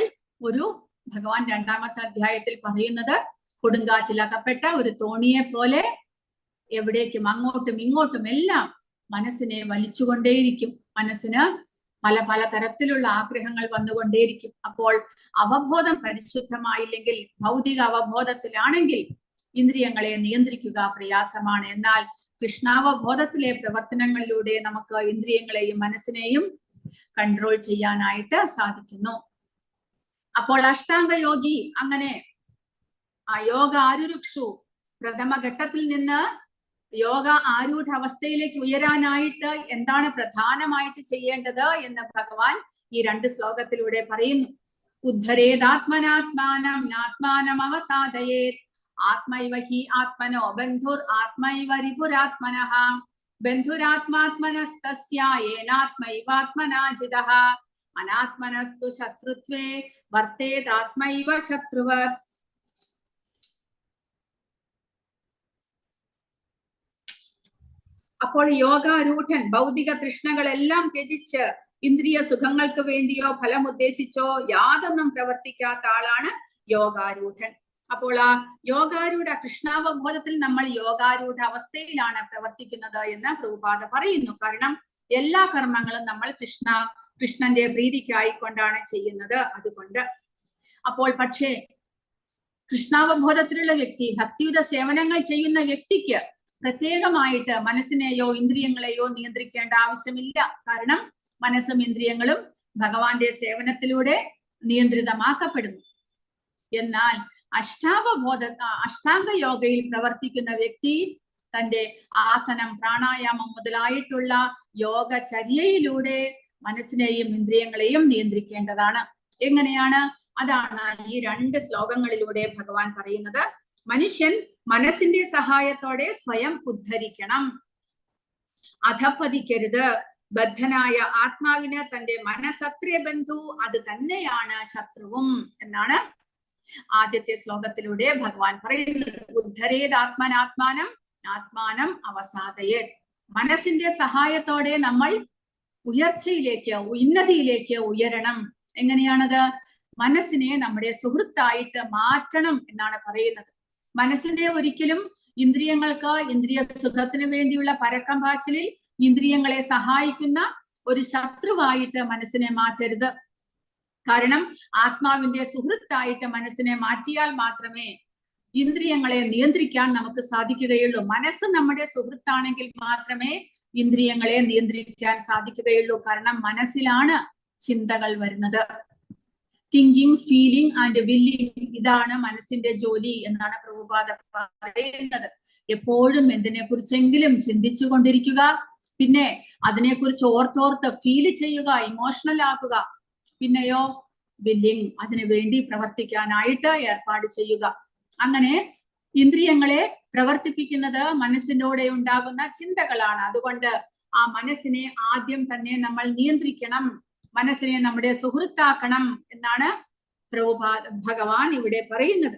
ഒരു ഭഗവാൻ 2-ാമത്തെ അധ്യായത്തിൽ പറയുന്നത് കൊടുങ്കാറ്റിൽ അകപ്പെട്ട ഒരു തോണിയെ പോലെ എവിടേക്കും അങ്ങോട്ടും ഇങ്ങോട്ടും എല്ലാം മനസ്സിനെ വലിച്ചുകൊണ്ടേയിരിക്കും. മനസ്സിന് പല തരത്തിലുള്ള ആഗ്രഹങ്ങൾ വന്നുകൊണ്ടേയിരിക്കും. അപ്പോൾ അവബോധം പരിശുദ്ധമായില്ലെങ്കിൽ, ഭൗതിക അവബോധത്തിലാണെങ്കിൽ ഇന്ദ്രിയങ്ങളെ നിയന്ത്രിക്കുക പ്രയാസമാണ്. എന്നാൽ കൃഷ്ണാവബോധത്തിലെ പ്രവർത്തനങ്ങളിലൂടെ നമുക്ക് ഇന്ദ്രിയങ്ങളെയും മനസ്സിനെയും കൺട്രോൾ ചെയ്യാനായിട്ട് സാധിക്കുന്നു. അപ്പോൾ അഷ്ടാംഗ യോഗി അങ്ങനെ ആ യോഗ ആരുരുക്ഷു പ്രഥമഘട്ടത്തിൽ നിന്ന് യോഗ ആരൂഢ അവസ്ഥയിലേക്ക് ഉയരാനായിട്ട് എന്താണ് പ്രധാനമായിട്ട് ചെയ്യേണ്ടത് എന്ന് ഭഗവാൻ ഈ 2 ശ്ലോകത്തിലൂടെ പറയുന്നു. ഉദ്ധരേതാത്മനാത്മാനം നാത്മാനം അവസാദയേത് ആത്മൈവ ഹി ആത്മനോ ബന്ധുർ ആത്മൈവ രിപുരാത്മനഃ ബന്ധുരാത്മാത്മനസ്തസ്യ യേനാത്മൈവാത്മനാ ജിതഃ അനാത്മനസ്തു ശത്രുത്വേ വർത്തേതാത്മൈവ ശത്രുവത്. അപ്പോൾ യോഗാരൂഢൻ ഭൗതിക തൃഷ്ണകളെല്ലാം ത്യജിച്ച് ഇന്ദ്രിയ സുഖങ്ങൾക്ക് വേണ്ടിയോ ഫലം ഉദ്ദേശിച്ചോ യാതൊന്നും പ്രവർത്തിക്കാത്ത ആളാണ് യോഗാരൂഢൻ. അപ്പോൾ ആ യോഗാരൂഢ കൃഷ്ണാവബോധത്തിൽ നമ്മൾ യോഗാരൂഢ അവസ്ഥയിലാണ് പ്രവർത്തിക്കുന്നത് എന്ന് പ്രഭുപാദ പറയുന്നു. കാരണം എല്ലാ കർമ്മങ്ങളും നമ്മൾ കൃഷ്ണന്റെ പ്രീതിക്കായിക്കൊണ്ടാണ് ചെയ്യുന്നത്. അതുകൊണ്ട് അപ്പോൾ പക്ഷേ കൃഷ്ണാവബോധത്തിലുള്ള വ്യക്തി, ഭക്തിയുത സേവനങ്ങൾ ചെയ്യുന്ന വ്യക്തിക്ക് പ്രത്യേകമായിട്ട് മനസ്സിനെയോ ഇന്ദ്രിയങ്ങളെയോ നിയന്ത്രിക്കേണ്ട ആവശ്യമില്ല. കാരണം മനസ്സും ഇന്ദ്രിയങ്ങളും ഭഗവാന്റെ സേവനത്തിലൂടെ നിയന്ത്രിതമാക്കപ്പെടുന്നു. എന്നാൽ അഷ്ടാംഗ യോഗയിൽ പ്രവർത്തിക്കുന്ന വ്യക്തി തന്റെ ആസനം, പ്രാണായാമം മുതലായിട്ടുള്ള യോഗചര്യയിലൂടെ മനസ്സിനെയും ഇന്ദ്രിയങ്ങളെയും നിയന്ത്രിക്കേണ്ടതാണ്. എങ്ങനെയാണ്? അതാണ് ഈ 2 ശ്ലോകങ്ങളിലൂടെ ഭഗവാൻ പറയുന്നത്. മനുഷ്യൻ മനസ്സിന്റെ സഹായത്തോടെ സ്വയം ഉദ്ധരിക്കണം, അധപ്പതിക്കരുത്. ബദ്ധനായ ആത്മാവിന് തന്റെ മനസ്സത്രേ ബന്ധു, അത് തന്നെയാണ് ശത്രുവും എന്നാണ് ആദ്യത്തെ ശ്ലോകത്തിലൂടെ ഭഗവാൻ പറയുന്നത്. ഉദ്ധരേത് ആത്മനാത്മാനം ആത്മാനം അവസാദയേത്. മനസ്സിന്റെ സഹായത്തോടെ നമ്മൾ ഉയർച്ചയിലേക്ക്, ഉന്നതിയിലേക്ക് ഉയരണം. എങ്ങനെയാണത്? മനസ്സിനെ നമ്മുടെ സുഹൃത്തായിട്ട് മാറ്റണം എന്നാണ് പറയുന്നത്. മനസ്സിനെ ഒരിക്കലും ഇന്ദ്രിയങ്ങൾക്ക്, ഇന്ദ്രിയ സുഖത്തിന് വേണ്ടിയുള്ള പരക്കം പാച്ചിലിൽ ഇന്ദ്രിയങ്ങളെ സഹായിക്കുന്ന ഒരു ശത്രുവായിട്ട് മനസ്സിനെ മാറ്റരുത്. കാരണം ആത്മാവിന്റെ സുഹൃത്തായിട്ട് മനസ്സിനെ മാറ്റിയാൽ മാത്രമേ ഇന്ദ്രിയങ്ങളെ നിയന്ത്രിക്കാൻ നമുക്ക് സാധിക്കുകയുള്ളൂ. മനസ്സ് നമ്മുടെ സുഹൃത്താണെങ്കിൽ മാത്രമേ ഇന്ദ്രിയങ്ങളെ നിയന്ത്രിക്കാൻ സാധിക്കുകയുള്ളൂ. കാരണം മനസ്സിലാണ് ചിന്തകൾ വരുന്നത്. തിങ്കിങ്, ഫീലിംഗ് ആൻഡ് വില്ലിങ്, ഇതാണ് മനസ്സിന്റെ ജോലി എന്നാണ് പ്രഭുപാദ പറയുന്നത്. എപ്പോഴും എന്തിനെ കുറിച്ചെങ്കിലും ചിന്തിച്ചു കൊണ്ടിരിക്കുക, പിന്നെ അതിനെക്കുറിച്ച് ഓർത്തോർത്ത് ഫീല് ചെയ്യുക, ഇമോഷണൽ ആക്കുക. പിന്നെയോ വില്ലിങ്, അതിനു വേണ്ടി പ്രവർത്തിക്കാനായിട്ട് ഏർപ്പാട് ചെയ്യുക. അങ്ങനെ ഇന്ദ്രിയങ്ങളെ പ്രവർത്തിപ്പിക്കുന്നത് മനസ്സിലൂടെ ഉണ്ടാകുന്ന ചിന്തകളാണ്. അതുകൊണ്ട് ആ മനസ്സിനെ ആദ്യം തന്നെ നമ്മൾ നിയന്ത്രിക്കണം, മനസ്സിനെ നമ്മുടെ സുഹൃത്താക്കണം എന്നാണ് ഭഗവാൻ ഇവിടെ പറയുന്നത്.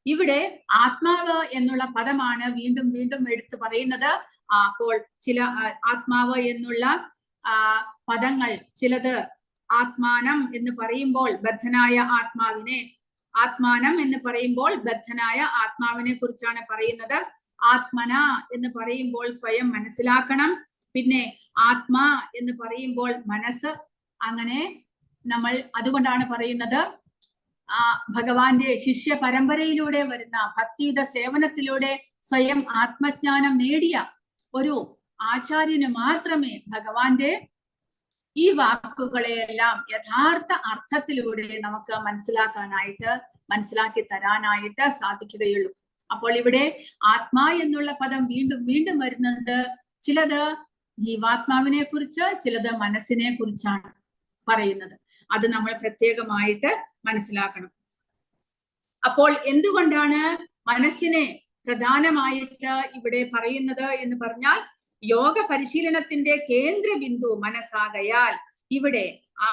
ഇവിടെ ആത്മാവ് എന്നുള്ള പദമാണ് വീണ്ടും വീണ്ടും എടുത്തു പറയുന്നത്. അപ്പോൾ ചില ആത്മാവ് എന്നുള്ള പദങ്ങൾ, ചിലത് ആത്മാനം എന്ന് പറയുമ്പോൾ ബദ്ധനായ ആത്മാവിനെ, ആത്മാനം എന്ന് പറയുമ്പോൾ ബദ്ധനായ ആത്മാവിനെ കുറിച്ചാണ് പറയുന്നത്. ആത്മന എന്ന് പറയുമ്പോൾ സ്വയം മനസ്സിലാക്കണം. പിന്നെ ആത്മാ എന്ന് പറയുമ്പോൾ മനസ്സ്. അങ്ങനെ നമ്മൾ അതുകൊണ്ടാണ് പറയുന്നത് ഭഗവാന്റെ ശിഷ്യ പരമ്പരയിലൂടെ വരുന്ന ഭക്തിയുത സേവനത്തിലൂടെ സ്വയം ആത്മജ്ഞാനം നേടിയ ഒരു ആചാര്യന് മാത്രമേ ഭഗവാന്റെ ഈ വാക്കുകളെയെല്ലാം യഥാർത്ഥ അർത്ഥത്തിലൂടെ നമുക്ക് മനസ്സിലാക്കി തരാനായിട്ട് സാധിക്കുകയുള്ളൂ. അപ്പോൾ ഇവിടെ ആത്മാ എന്നുള്ള പദം വീണ്ടും വീണ്ടും വരുന്നുണ്ട്. ചിലത് ജീവാത്മാവിനെ കുറിച്ച്, ചിലത് മനസ്സിനെ കുറിച്ചാണ് പറയുന്നത്. അത് നമ്മൾ പ്രത്യേകമായിട്ട് മനസ്സിലാക്കണം. അപ്പോൾ എന്തുകൊണ്ടാണ് മനസ്സിനെ പ്രധാനമായിട്ട് ഇവിടെ പറയുന്നത് എന്ന് പറഞ്ഞാൽ, യോഗ പരിശീലനത്തിന്റെ കേന്ദ്ര ബിന്ദു മനസ്സാകയാൽ ഇവിടെ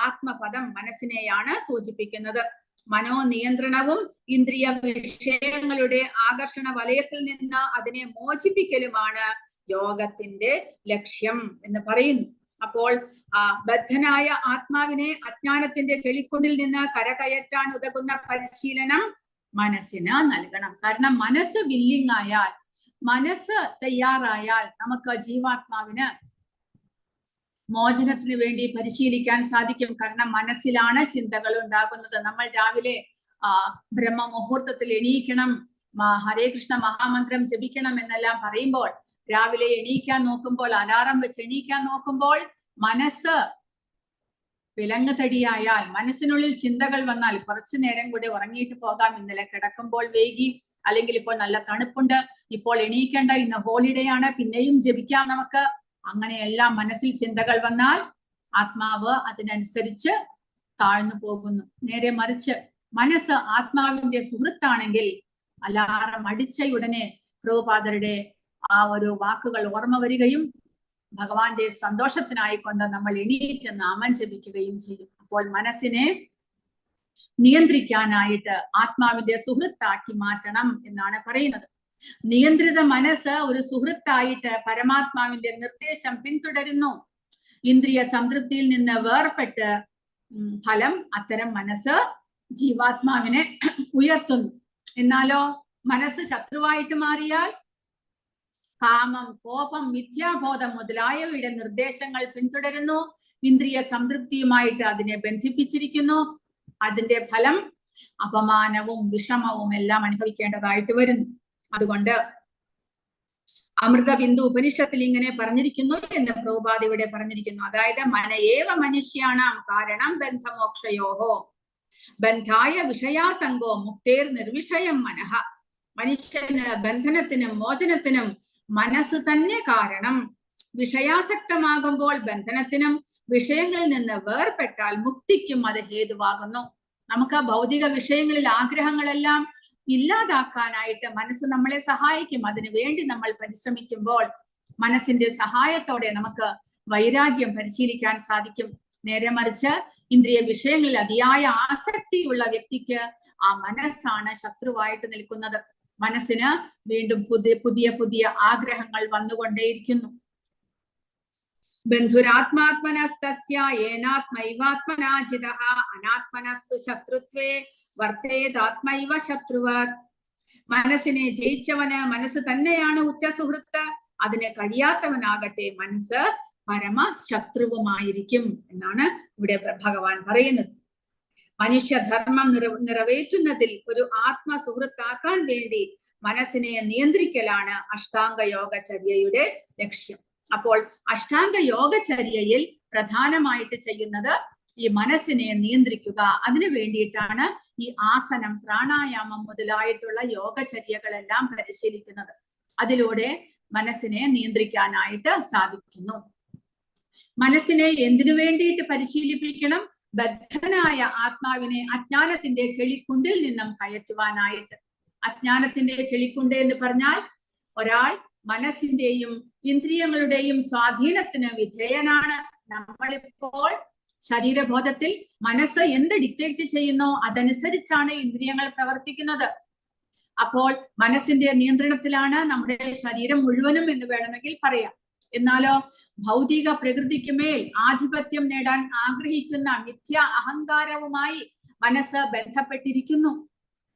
ആത്മപദം മനസ്സിനെയാണ് സൂചിപ്പിക്കുന്നത്. മനോനിയന്ത്രണവും ഇന്ദ്രിയ വിഷയങ്ങളുടെ ആകർഷണ വലയത്തിൽ നിന്ന് അതിനെ മോചിപ്പിക്കലുമാണ് യോഗത്തിന്റെ ലക്ഷ്യം എന്ന് പറയുന്നു. അപ്പോൾ ബദ്ധനായ ആത്മാവിനെ അജ്ഞാനത്തിന്റെ ചെളിക്കുണ്ടിൽ നിന്ന് കരകയറ്റാൻ ഉതകുന്ന പരിശീലനം മനസ്സിന് നൽകണം. കാരണം മനസ്സ് വില്ലിങ് ആയാൽ, മനസ്സ് തയ്യാറായാൽ നമുക്ക് ജീവാത്മാവിന് മോചനത്തിന് വേണ്ടി പരിശീലിക്കാൻ സാധിക്കും. കാരണം മനസ്സിലാണ് ചിന്തകൾ ഉണ്ടാകുന്നത്. നമ്മൾ രാവിലെ ബ്രഹ്മ മുഹൂർത്തത്തിൽ എണീക്കണം, ഹരേ കൃഷ്ണ മഹാമന്ത്രം ജപിക്കണം എന്നെല്ലാം പറയുമ്പോൾ, രാവിലെ എണീക്കാൻ നോക്കുമ്പോൾ, അലാറം വെച്ച് എണീക്കാൻ നോക്കുമ്പോൾ മനസ്സ് വിലങ്ങുതടിയായാൽ, മനസ്സിനുള്ളിൽ ചിന്തകൾ വന്നാൽ കുറച്ചു നേരം കൂടെ ഉറങ്ങിയിട്ട് പോകാം, ഇന്നലെ കിടക്കുമ്പോൾ വൈകി, അല്ലെങ്കിൽ ഇപ്പോൾ നല്ല തണുപ്പുണ്ട്, ഇപ്പോൾ എണീക്കേണ്ട, ഇന്ന് ഹോളിഡേ ആണ്, പിന്നെയും ജപിക്കാം നമുക്ക്. അങ്ങനെയെല്ലാം മനസ്സിൽ ചിന്തകൾ വന്നാൽ ആത്മാവ് അതിനനുസരിച്ച് താഴ്ന്നു പോകുന്നു. നേരെ മറിച്ച് മനസ്സ് ആത്മാവിന്റെ സുഹൃത്താണെങ്കിൽ അലാറം അടിച്ചയുടനെ പ്രഭുപാദരുടെ ആ ഒരു വാക്കുകൾ ഓർമ്മ വരികയും ഭഗവാന്റെ സന്തോഷത്തിനായിക്കൊണ്ട് നമ്മൾ എണീറ്റ് നാമം ജപിക്കുകയും ചെയ്യും. അപ്പോൾ മനസ്സിനെ നിയന്ത്രിക്കാനായിട്ട് ആത്മാവിന്റെ സുഹൃത്താക്കി മാറ്റണം എന്നാണ് പറയുന്നത്. നിയന്ത്രിത മനസ്സ് ഒരു സുഹൃത്തായിട്ട് പരമാത്മാവിന്റെ നിർദ്ദേശം പിന്തുടരുന്നു. ഇന്ദ്രിയ സംതൃപ്തിയിൽ നിന്ന് വേർപെട്ട് ഫലം അത്തരം മനസ്സ് ജീവാത്മാവിനെ ഉയർത്തുന്നു. എന്നാലോ മനസ്സ് ശത്രുവായിട്ട് മാറിയാൽ കാമം, കോപം, മിഥ്യാബോധം മുതലായവയുടെ നിർദ്ദേശങ്ങൾ പിന്തുടരുന്നു. ഇന്ദ്രിയ സംതൃപ്തിയുമായിട്ട് അതിനെ ബന്ധിപ്പിച്ചിരിക്കുന്നു. അതിന്റെ ഫലം അപമാനവും വിഷമവും എല്ലാം അനുഭവിക്കേണ്ടതായിട്ട് വരുന്നു. അതുകൊണ്ട് അമൃതബിന്ദു ഉപനിഷത്തിൽ ഇങ്ങനെ പറഞ്ഞിരിക്കുന്നു എന്ന് പ്രഭുപാദ് ഇവിടെ പറഞ്ഞിരിക്കുന്നു. അതായത് മനയേവ മനുഷ്യാണാം കാരണം ബന്ധമോക്ഷയോഹോ ബന്ധായ വിഷയാസംഗോ മുക്തേർ നിർവിഷയം മനഃ. മനുഷ്യന് ബന്ധനത്തിനും മോചനത്തിനും മനസ്സ് തന്നെ കാരണം. വിഷയാസക്തമാകുമ്പോൾ ബന്ധനത്തിനും വിഷയങ്ങളിൽ നിന്ന് വേർപെട്ടാൽ മുക്തിക്കും അത് ഹേതുവാകുന്നു. നമുക്ക് ഭൗതിക വിഷയങ്ങളിൽ ആഗ്രഹങ്ങളെല്ലാം ഇല്ലാതാക്കാനായിട്ട് മനസ്സ് നമ്മളെ സഹായിക്കും. അതിനു വേണ്ടി നമ്മൾ പരിശ്രമിക്കുമ്പോൾ മനസ്സിന്റെ സഹായത്തോടെ നമുക്ക് വൈരാഗ്യം പരിശീലിക്കാൻ സാധിക്കും. നേരെ മറിച്ച് ഇന്ദ്രിയ വിഷയങ്ങളിൽ അതിയായ ആസക്തിയുള്ള വ്യക്തിക്ക് ആ മനസ്സാണ് ശത്രുവായിട്ട് നിൽക്കുന്നത്. മനസ്സിന് വീണ്ടും പുതിയ പുതിയ ആഗ്രഹങ്ങൾ വന്നുകൊണ്ടേയിരിക്കുന്നു. ബന്ധുരാത്മാത്മനസ്തസ്യ ഏനാത്മൈവാത്മനാജിതഃ അനാത്മനസ്തു ശത്രുത്വേ വർത്തേതാത്മൈവ ശത്രുവാത്. മനസ്സിനെ ജയിച്ചവന് മനസ്സ് തന്നെയാണ് ഉറ്റ സുഹൃത്ത്. അതിന് കഴിയാത്തവനാകട്ടെ മനസ്സ് പരമ ശത്രുവുമായിരിക്കും എന്നാണ് ഇവിടെ ഭഗവാൻ പറയുന്നത്. മനുഷ്യധർമ്മം നിറവേറ്റുന്നതിൽ ഒരു ആത്മസുഹൃത്താക്കാൻ വേണ്ടി മനസ്സിനെ നിയന്ത്രിക്കലാണ് അഷ്ടാംഗ യോഗചര്യയുടെ ലക്ഷ്യം. അപ്പോൾ അഷ്ടാംഗ യോഗചര്യയിൽ പ്രധാനമായിട്ട് ചെയ്യുന്നത് ഈ മനസ്സിനെ നിയന്ത്രിക്കുക. അതിനു വേണ്ടിയിട്ടാണ് ഈ ആസനം, പ്രാണായാമം മുതലായിട്ടുള്ള യോഗചര്യകളെല്ലാം പരിശീലിക്കുന്നത്. അതിലൂടെ മനസ്സിനെ നിയന്ത്രിക്കാനായിട്ട് സാധിക്കുന്നു. മനസ്സിനെ എന്തിനു വേണ്ടിയിട്ട് പരിശീലിപ്പിക്കണം? ബദ്ധനായ ആത്മാവിനെ അജ്ഞാനത്തിന്റെ ചെളിക്കുണ്ടിൽ നിന്നും കയറ്റുവാനായിട്ട്. അജ്ഞാനത്തിന്റെ ചെളിക്കുണ്ട് എന്ന് പറഞ്ഞാൽ ഒരാൾ മനസ്സിന്റെയും ഇന്ദ്രിയങ്ങളുടെയും സ്വാധീനത്തിന് വിധേയനാണ്. നമ്മളിപ്പോൾ ശരീരബോധത്തിൽ മനസ്സ് എന്ത് ഡിക്റ്റേറ്റ് ചെയ്യുന്നോ അതനുസരിച്ചാണ് ഇന്ദ്രിയങ്ങൾ പ്രവർത്തിക്കുന്നത്. അപ്പോൾ മനസ്സിന്റെ നിയന്ത്രണത്തിലാണ് നമ്മുടെ ശരീരം മുഴുവനും എന്ന് വേണമെങ്കിൽ പറയാം. എന്നാലോ ഭൗതിക പ്രകൃതിക്ക് മേൽ ആധിപത്യം നേടാൻ ആഗ്രഹിക്കുന്ന മിഥ്യ അഹങ്കാരവുമായി മനസ്സ് ബന്ധപ്പെട്ടിരിക്കുന്നു.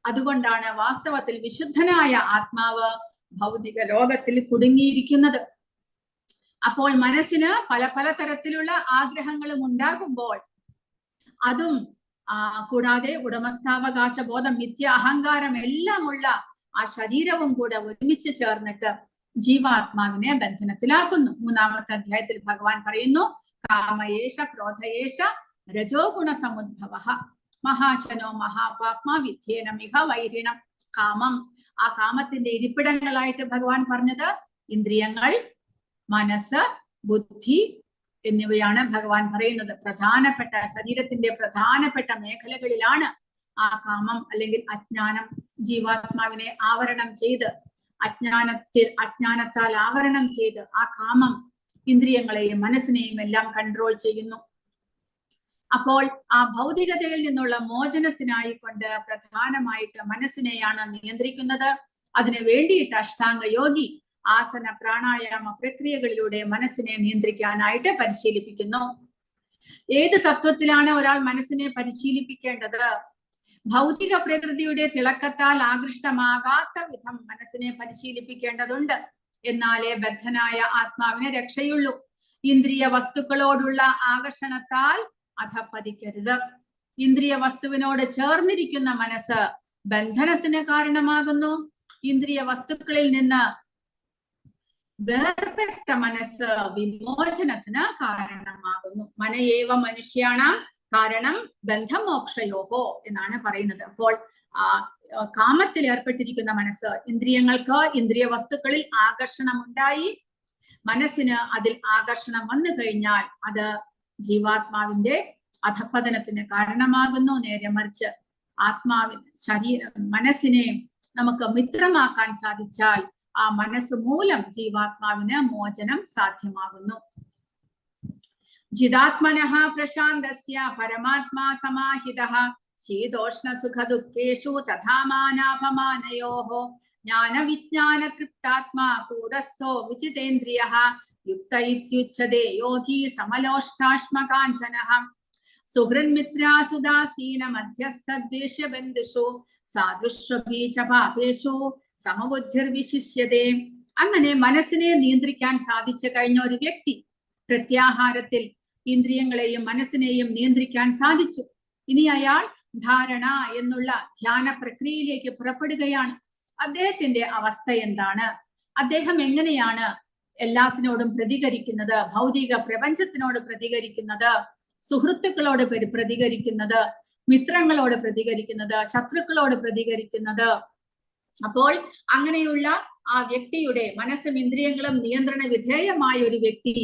അതുകൊണ്ടാണ് വാസ്തവത്തിൽ വിശുദ്ധനായ ആത്മാവ് ഭൗതിക ലോകത്തിൽ കുടുങ്ങിയിരിക്കുന്നത്. അപ്പോൾ മനസ്സിന് പല തരത്തിലുള്ള ആഗ്രഹങ്ങളും ഉണ്ടാകുമ്പോൾ അതും കൂടാതെ ഉടമസ്ഥാവകാശ ബോധം, മിഥ്യ അഹങ്കാരം എല്ലാം ഉള്ള ആ ശരീരവും കൂടെ ഒരുമിച്ച് ചേർന്നിട്ട് ജീവാത്മാവിനെ ബന്ധനത്തിലാക്കുന്നു. 3-ാമത്തെ അധ്യായത്തിൽ ഭഗവാൻ പറയുന്നു, കാമയേഷ ക്രോധയേഷ രജോ ഗുണ സമുദ്ഭവഃ മഹാശനോ മഹാപാപ്മാ വിദ്യേന മിഹ വൈരിണം. കാമം, ആ കാമത്തിന്റെ ഇരിപ്പിടങ്ങളായിട്ട് ഭഗവാൻ പറഞ്ഞത് ഇന്ദ്രിയങ്ങൾ, മനസ്സ്, ബുദ്ധി എന്നിവയാണ് ഭഗവാൻ പറയുന്നത്. പ്രധാനപ്പെട്ട ശരീരത്തിന്റെ പ്രധാനപ്പെട്ട മേഖലകളിലാണ് ആ കാമം അല്ലെങ്കിൽ അജ്ഞാനം ജീവാത്മാവിനെ ആവരണം ചെയ്ത്, അജ്ഞാനത്താൽ ആവരണം ചെയ്ത് ആ കാമം ഇന്ദ്രിയങ്ങളെയും മനസ്സിനെയും എല്ലാം കൺട്രോൾ ചെയ്യുന്നു. അപ്പോൾ ആ ഭൗതികതയിൽ നിന്നുള്ള മോചനത്തിനായിക്കൊണ്ട് പ്രധാനമായിട്ട് മനസ്സിനെയാണ് നിയന്ത്രിക്കുന്നത്. അതിനു വേണ്ടിയിട്ട് അഷ്ടാംഗ യോഗി ആസന പ്രാണായാമ പ്രക്രിയകളിലൂടെ മനസ്സിനെ നിയന്ത്രിക്കാനായിട്ട് പരിശീലിപ്പിക്കുന്നു. ഏത് തത്വത്തിലാണ് ഒരാൾ മനസ്സിനെ പരിശീലിപ്പിക്കേണ്ടത്? ഭൗതിക പ്രകൃതിയുടെ തിളക്കത്താൽ ആകൃഷ്ടമാകാത്ത വിധം മനസ്സിനെ പരിശീലിപ്പിക്കേണ്ടതുണ്ട്. എന്നാലേ ബദ്ധനായ ആത്മാവിന് രക്ഷയുള്ളൂ. ഇന്ദ്രിയ വസ്തുക്കളോടുള്ള ആകർഷണത്താൽ അധപ്പതിക്കരുത്. ഇന്ദ്രിയ വസ്തുവിനോട് ചേർന്നിരിക്കുന്ന മനസ്സ് ബന്ധനത്തിന് കാരണമാകുന്നു. ഇന്ദ്രിയ വസ്തുക്കളിൽ നിന്ന് വേർപെട്ട മനസ്സ് വിമോചനത്തിന് കാരണമാകുന്നു. മനയേവ മനുഷ്യാണാം കാരണം ബന്ധമോക്ഷയോഹോ എന്നാണ് പറയുന്നത്. അപ്പോൾ കാമത്തിൽ ഏർപ്പെട്ടിരിക്കുന്ന മനസ്സ്, ഇന്ദ്രിയങ്ങൾക്ക് ഇന്ദ്രിയ വസ്തുക്കളിൽ ആകർഷണം ഉണ്ടായി മനസ്സിന് അതിൽ ആകർഷണം വന്നു കഴിഞ്ഞാൽ അത് ജീവാത്മാവിന്റെ അധപ്പതനത്തിന് കാരണമാകുന്നു. നേരെ മറിച്ച് മനസ്സിനെ നമുക്ക് മിത്രമാക്കാൻ സാധിച്ചാൽ ആ മനസ്സ് മൂലം ജീവാത്മാവിന് മോചനം സാധ്യമാകുന്നു. ജിതാത്മനഃ പ്രശാന്തസ്യ പരമാത്മാ സമാഹിതഃ ശീതോഷ്ണ സുഖ ദുഃഖേഷു തഥാ മാനാപമാനയോഃ ജ്ഞാനവിജ്ഞാന തൃപ്താത്മാ കൂടസ്ഥോ വിചിതേന്ദ്രിയഃ യുക്ത ഇത്യുച്യതേ യോഗി സമലോഷ്ടാശ്മകാഞ്ചനഃ സുഹൃന്മിത്രാസുദാസീന മധ്യസ്ഥദ്വേഷ്യബന്ധുഷു സാധുഷ്വഭീച പാപേഷു സമബുദ്ധിർവിശിഷ്യതേ. അങ്ങനെ മനസ്സിനെ നിയന്ത്രിക്കാൻ സാധിച്ചു കഴിഞ്ഞ ഒരു വ്യക്തി പ്രത്യാഹാരത്തിൽ ഇന്ദ്രിയങ്ങളെയും മനസ്സിനെയും നിയന്ത്രിക്കാൻ സാധിച്ചു. ഇനി അയാൾ ധാരണ എന്നുള്ള ധ്യാന പ്രക്രിയയിലേക്ക് പുറപ്പെടുകയാണ്. അദ്ദേഹത്തിന്റെ അവസ്ഥ എന്താണ്? അദ്ദേഹം എങ്ങനെയാണ് എല്ലാത്തിനോടും പ്രതികരിക്കുന്നത്? ഭൗതിക പ്രപഞ്ചത്തിനോട് പ്രതികരിക്കുന്നത്, സുഹൃത്തുക്കളോട് പ്രതികരിക്കുന്നത്, മിത്രങ്ങളോട് പ്രതികരിക്കുന്നത്, ശത്രുക്കളോട് പ്രതികരിക്കുന്നത്. അപ്പോൾ അങ്ങനെയുള്ള ആ വ്യക്തിയുടെ മനസ്സും ഇന്ദ്രിയങ്ങളും നിയന്ത്രണ വിധേയമായ ഒരു വ്യക്തി,